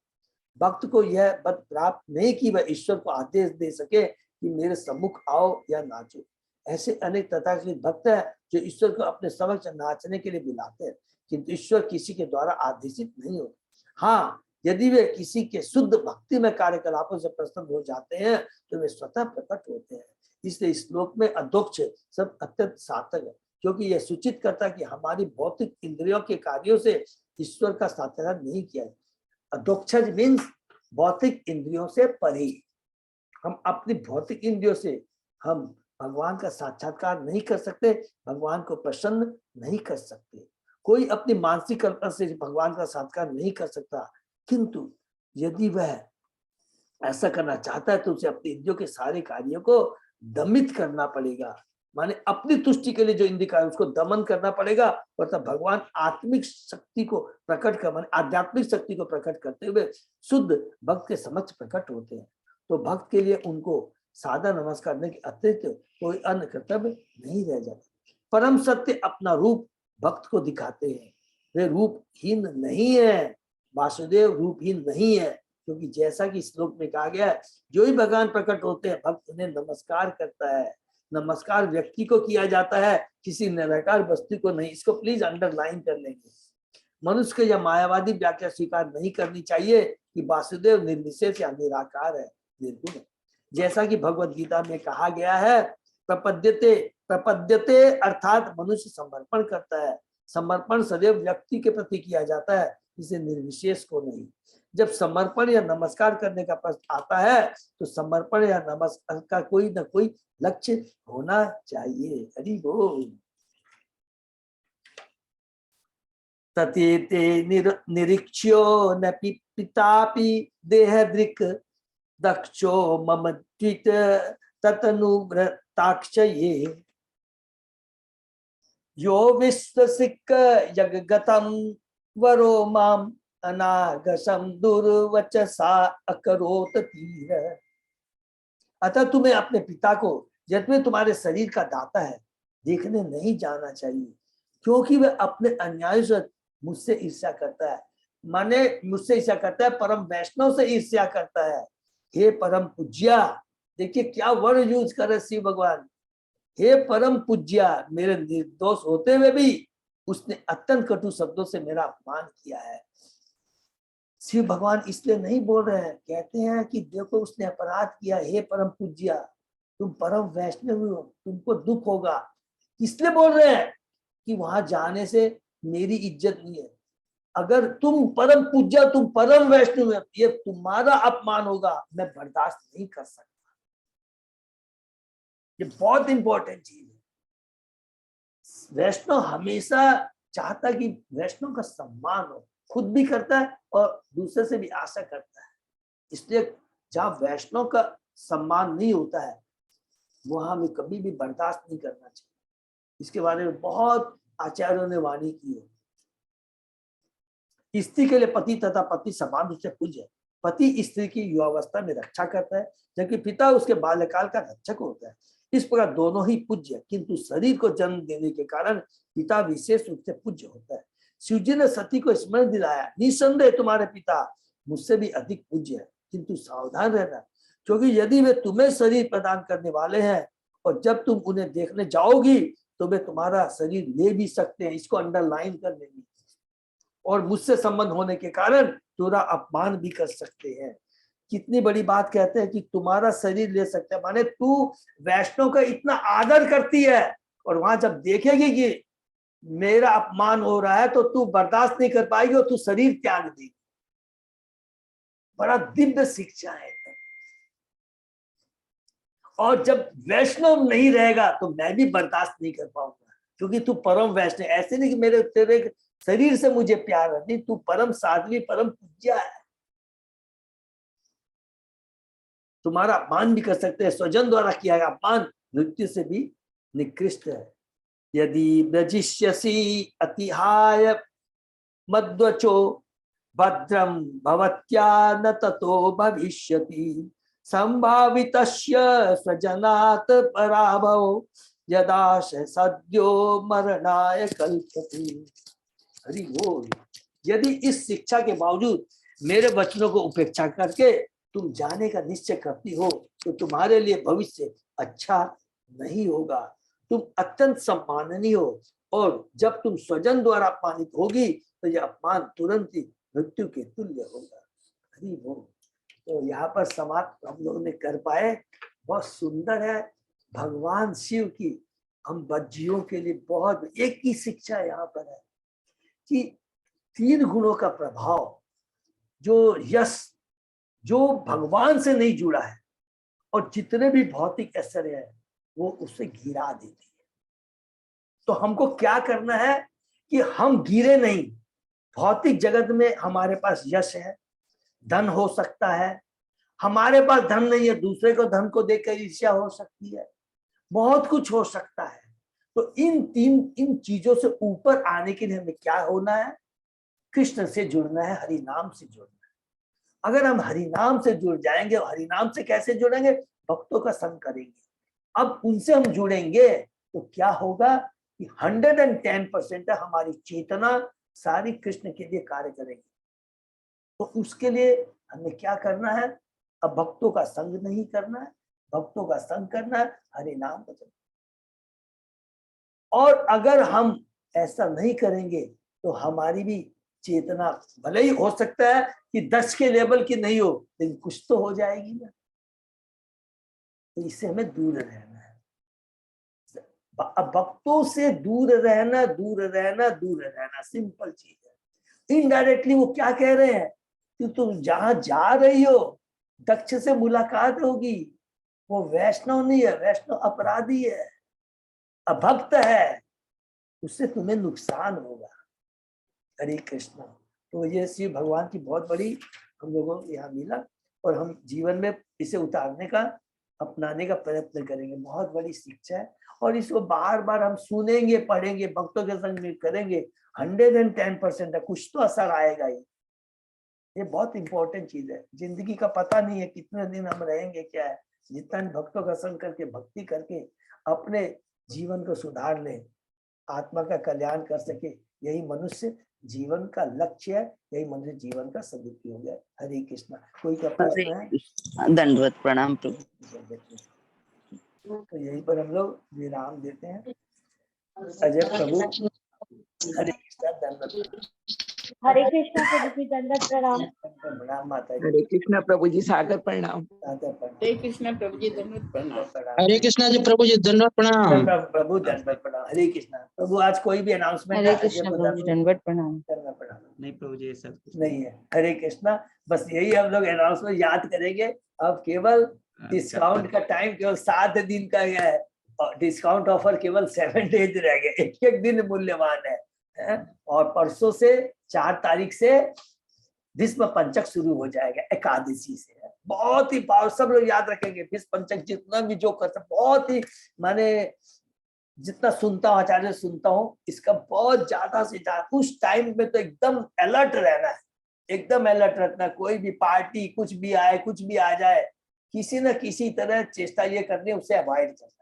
भक्त को यह बद प्राप्त नहीं कि वह ईश्वर को आदेश दे सके कि मेरे सम्मुख आओ या नाचो। ऐसे अनेक तथाकथित भक्त हैं जो ईश्वर को अपने समक्ष नाचने के लिए बुलाते हैं, किंतु ईश्वर किसी के द्वारा आदेशित नहीं होते। हाँ, यदि वे किसी के शुद्ध भक्ति में कार्यकलापों से प्रसन्न हो जाते हैं तो वे स्वतः प्रकट होते हैं। इसलिए इस श्लोक में अधोक्ष सब अत्यंत सार्थक है, क्योंकि यह सूचित करता है कि हमारी भौतिक इंद्रियों के कार्यों से ईश्वर का साक्षात्कार नहीं किया जाता। अधोक्षज मीन्स भौतिक इंद्रियों से परे। हम अपनी भौतिक इंद्रियों से हम भगवान का साक्षात्कार नहीं कर सकते, भगवान को प्रसन्न नहीं कर सकते। कोई अपनी मानसिक कल्पना से भगवान का साक्षात्कार नहीं कर सकता, किंतु यदि वह ऐसा करना चाहता है तो उसे अपने इंद्रियों के सारे कार्यों को दमित करना पड़ेगा। माने अपनी तुष्टि के लिए जो इंद्रिय कार्य उसको दमन करना पड़ेगा, मतलब भगवान आत्मिक शक्ति को प्रकट कर, माने आध्यात्मिक शक्ति को प्रकट करते हुए शुद्ध भक्त के समक्ष प्रकट होते हैं। तो भक्त के लिए उनको सादा नमस्कार करने के अतिरिक्त कोई अन्य कर्तव्य नहीं रह जाता। परम सत्य अपना रूप भक्त को दिखाते हैं, वे रूपहीन नहीं है, वासुदेव रूपहीन नहीं है, क्योंकि जैसा कि श्लोक में कहा गया है जो ही भगवान प्रकट होते हैं भक्त उन्हें नमस्कार करता है। नमस्कार व्यक्ति को किया जाता है, किसी निराकार वस्तु को नहीं। इसको प्लीज अंडरलाइन कर लेंगे। मनुष्य को यह मायावादी व्याख्या स्वीकार नहीं करनी चाहिए कि वासुदेव निर्विशेष या निराकार है, निर्गुण है। जैसा कि भगवद गीता में कहा गया है प्रपद्यते, प्रपद्यते अर्थात मनुष्य समर्पण करता है। समर्पण सदैव व्यक्ति के प्रति किया जाता है, इसे निर्विशेष को नहीं। जब समर्पण या नमस्कार करने का प्रश्न आता है तो समर्पण या नमस्कार का कोई ना कोई लक्ष्य होना चाहिए। हरि बोल। ततेते निरीक्ष्यो न पितापि देहदृक् दक्षो मम द्वित ततनुव्रताक्षये यो विश्वसिक जगगतम वरो माम अनागसम दुर्वचसा अकरोत तीर। अतः तुम्हें अपने पिता को, यद्यपि तुम्हारे शरीर का दाता है, देखने नहीं जाना चाहिए, क्योंकि वह अपने अन्याय से मुझसे ईर्ष्या करता है। माने मुझसे ईर्ष्या करता है, परम वैष्णव से ईर्ष्या करता है। हे परम पूज्या, देखिए क्या वर्ड यूज करे शिव भगवान। हे परम पूज्या, मेरे निर्दोष होते हुए भी उसने अत्यंत कटु शब्दों से मेरा अपमान किया है। शिव भगवान इसलिए नहीं बोल रहे हैं, कहते हैं कि देखो उसने अपराध किया। हे परम पूज्या, तुम परम वैष्णव हो, तुमको दुख होगा। इसलिए बोल रहे हैं कि वहां जाने से मेरी इज्जत नहीं है। अगर तुम परम पूज्या, तुम परम वैष्णव है, ये तुम्हारा अपमान होगा, मैं बर्दाश्त नहीं कर सकता। ये बहुत इंपॉर्टेंट चीज है। वैष्णव हमेशा चाहता कि वैष्णव का सम्मान हो, खुद भी करता है और दूसरे से भी आशा करता है। इसलिए जहां वैष्णव का सम्मान नहीं होता है, वहां हमें कभी भी बर्दाश्त नहीं करना चाहिए। इसके बारे में बहुत आचार्यों ने वाणी की है। स्त्री के लिए पति तथा पति समान रूप से पूज्य है। पति स्त्री की युवावस्था में रक्षा करता है, जबकि पिता उसके बाल्यकाल का रक्षक होता है। इस प्रकार दोनों ही पूज्य है, किंतु शरीर को जन्म देने के कारण पिता विशेष रूप से पूज्य होता है। शिवजी ने सती को स्मरण दिलाया, निसंदेह तुम्हारे पिता मुझसे भी अधिक पूज्य है, किंतु सावधान रहना, क्योंकि यदि वे तुम्हें शरीर प्रदान करने वाले हैं और जब तुम उन्हें देखने जाओगी तो वे तुम्हारा शरीर ले भी सकते हैं। इसको अंडरलाइन कर लेंगे। और मुझसे संबंध होने के कारण तुम्हारा अपमान भी कर सकते हैं। कितनी बड़ी बात कहते हैं कि तुम्हारा शरीर ले सकते हैं, माने तू वैष्णव का इतना आदर करती है और वहां जब देखेगी कि मेरा अपमान हो रहा है तो तू बर्दाश्त नहीं कर पाएगी और तू शरीर त्याग देगी। बड़ा दिव्य शिक्षा है। और जब वैष्णव नहीं रहेगा तो मैं भी बर्दाश्त नहीं कर पाऊंगा, क्योंकि तू परम वैष्णव। ऐसे नहीं कि मेरे तेरे शरीर से मुझे प्यार है, नहीं, तू परम साध्वी परम पूज्या है। तुम्हारा अपमान भी कर सकते हैं, स्वजन द्वारा किया गया अपमान मृत्यु से भी निकृष्ट है। यदि ब्रजिष्यसि अतिहाय मद्वचो भद्रम भवत्या न ततो भविष्यति संभावितस्य स्वजनात् पराभव यदा सद्यो मरणाय कल्पते। हरि बोल। यदि इस शिक्षा के बावजूद मेरे वचनों को उपेक्षा करके तुम जाने का निश्चय करती हो तो तुम्हारे लिए भविष्य अच्छा नहीं होगा। तुम अत्यंत सम्माननीय हो और जब तुम स्वजन द्वारा अपमानित होगी तो यह अपमान तुरंत ही मृत्यु के तुल्य होगा। हरि बोल। तो यहाँ पर समाप्त हम लोगों ने कर पाए, बहुत सुंदर है। भगवान शिव की हम बज्जियों के लिए बहुत एक ही शिक्षा यहाँ पर है कि 3 गुणों का प्रभाव, जो यश जो भगवान से नहीं जुड़ा है और जितने भी भौतिक ऐश्वर्य है वो उसे गिरा देती है। तो हमको क्या करना है कि हम गिरे नहीं। भौतिक जगत में हमारे पास यश है, धन हो सकता है, हमारे पास धन नहीं है, दूसरे को धन को देखकर ईर्ष्या हो सकती है, बहुत कुछ हो सकता है। तो इन चीजों से ऊपर आने के लिए हमें क्या होना है? कृष्ण से जुड़ना है, हरि नाम से जुड़ना है। अगर हम हरि नाम से जुड़ जाएंगे, और हरि नाम से कैसे जुड़ेंगे? भक्तों का संग करेंगे। अब उनसे हम जुड़ेंगे तो क्या होगा कि 110% हमारी चेतना सारी कृष्ण के लिए कार्य करेगी। तो उसके लिए हमें क्या करना है? अब भक्तों का संग नहीं करना है, भक्तों का संग करना है, हरि नाम का जप। और अगर हम ऐसा नहीं करेंगे तो हमारी भी चेतना भले ही हो सकता है कि 10 के लेवल की नहीं हो, लेकिन कुछ तो हो जाएगी ना। तो इससे हमें दूर रहना है। अब भक्तों से दूर रहना, दूर रहना, दूर रहना, सिंपल चीज है। इनडायरेक्टली वो क्या कह रहे हैं कि तुम जहां जा रही हो दक्ष से मुलाकात होगी, वो वैष्णव नहीं है, वैष्णव अपराधी है, अभक्त है, उससे तुम्हें नुकसान होगा। हरे कृष्णा। तो ये शिव भगवान की बहुत बड़ी हम लोगों को यहाँ मिला और हम जीवन में इसे उतारने का, अपनाने का प्रयत्न करेंगे। बहुत बड़ी शिक्षा है और इसको बार बार हम सुनेंगे, पढ़ेंगे, भक्तों के संग में करेंगे। 110% है, कुछ तो असर आएगा ही। ये बहुत इंपॉर्टेंट चीज है। जिंदगी का पता नहीं है कितने दिन हम रहेंगे, क्या है। जितना भक्तों का संग करके भक्ति करके अपने जीवन को सुधार ले, आत्मा का कल्याण कर सके, यही मनुष्य जीवन का लक्ष्य है, यही मनुष्य जीवन का सदुपयोग है। हरे कृष्णा। कोई का प्रश्न है? दंडवत प्रणाम प्रभु। तो यहीं पर हम लोग विराम देते हैं। अजय प्रभु, हरे कृष्णा, दंडवत हरे कृष्णा प्रभु जी, दंडवत प्रणाम। प्रणाम माता जी। हरे कृष्णा प्रभु जी, सादर प्रणाम। सादर प्रणाम। हरे कृष्णा प्रभु जी, दंडवत प्रणाम। हरे कृष्णा जी प्रभु जी, दंडवत प्रणाम। प्रभु दंडवत प्रणाम। हरे कृष्णा। प्रभु आज कोई भी अनाउंसमेंट हरे कृष्णा प्रभु जी, दंडवत प्रणाम। नहीं प्रभु जी, ऐसा कुछ नहीं है। हरे कृष्णा। बस यही हम लोग अनाउंसमेंट याद करेंगे। अब केवल डिस्काउंट का टाइम केवल 7 दिन का है, डिस्काउंट ऑफर केवल 7 डेज रह गए। एक दिन मूल्यवान है। और परसों से 4 तारीख से भीष्म पंचक शुरू हो जाएगा, एकादशी से। बहुत ही पावर, सब लोग याद रखेंगे। भीष्म पंचक जितना भी जो करते, बहुत ही माने जितना सुनता हूँ आचार्य सुनता हूँ, इसका बहुत ज्यादा से ज्यादा उस टाइम में तो एकदम अलर्ट रहना है, एकदम अलर्ट रखना। कोई भी पार्टी कुछ भी आए, कुछ भी आ जाए, किसी न किसी तरह चेष्टा ये करनी है, उसे अवॉइड करना है।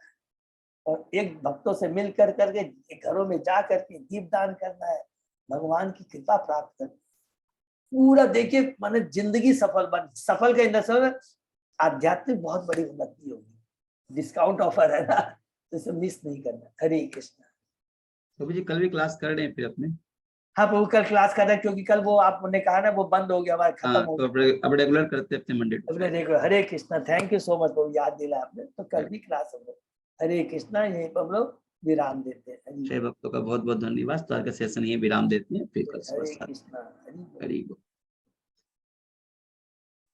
और एक भक्तों से मिल कर करके घरों में जा करके दीपदान करना है, भगवान की कृपा प्राप्त करना है। पूरा देखिए, माने जिंदगी सफल का इंडस्ट्री में आध्यात्मिक बहुत बड़ी उन्नति होगी। डिस्काउंट ऑफर है ना, तो इसे मिस नहीं करना। हरे कृष्णा। प्रभु जी कल भी क्लास कर रहे हैं फिर अपने? हाँ प्रभु, कल क्लास कर रहे हैं, क्योंकि कल वो आपने कहा ना, वो बंद हो गया, हमारा खत्म हो तो गया। अब रेगुलर करते हैं अपने मंडे टू अपने देखो। Hare Krishna. Thank you so much प्रभु, याद दिला आपने। तो कल भी क्लास हम लोग। हरे कृष्णा। यहीं पर हम लोग विराम देते हैं। छह भक्तों का बहुत बहुत धन्यवाद। तो आज का सेशन ये विराम देते हैं, फिर कल सुबह हरे 7 कृष्णा। हरि बोल। हरि बोल।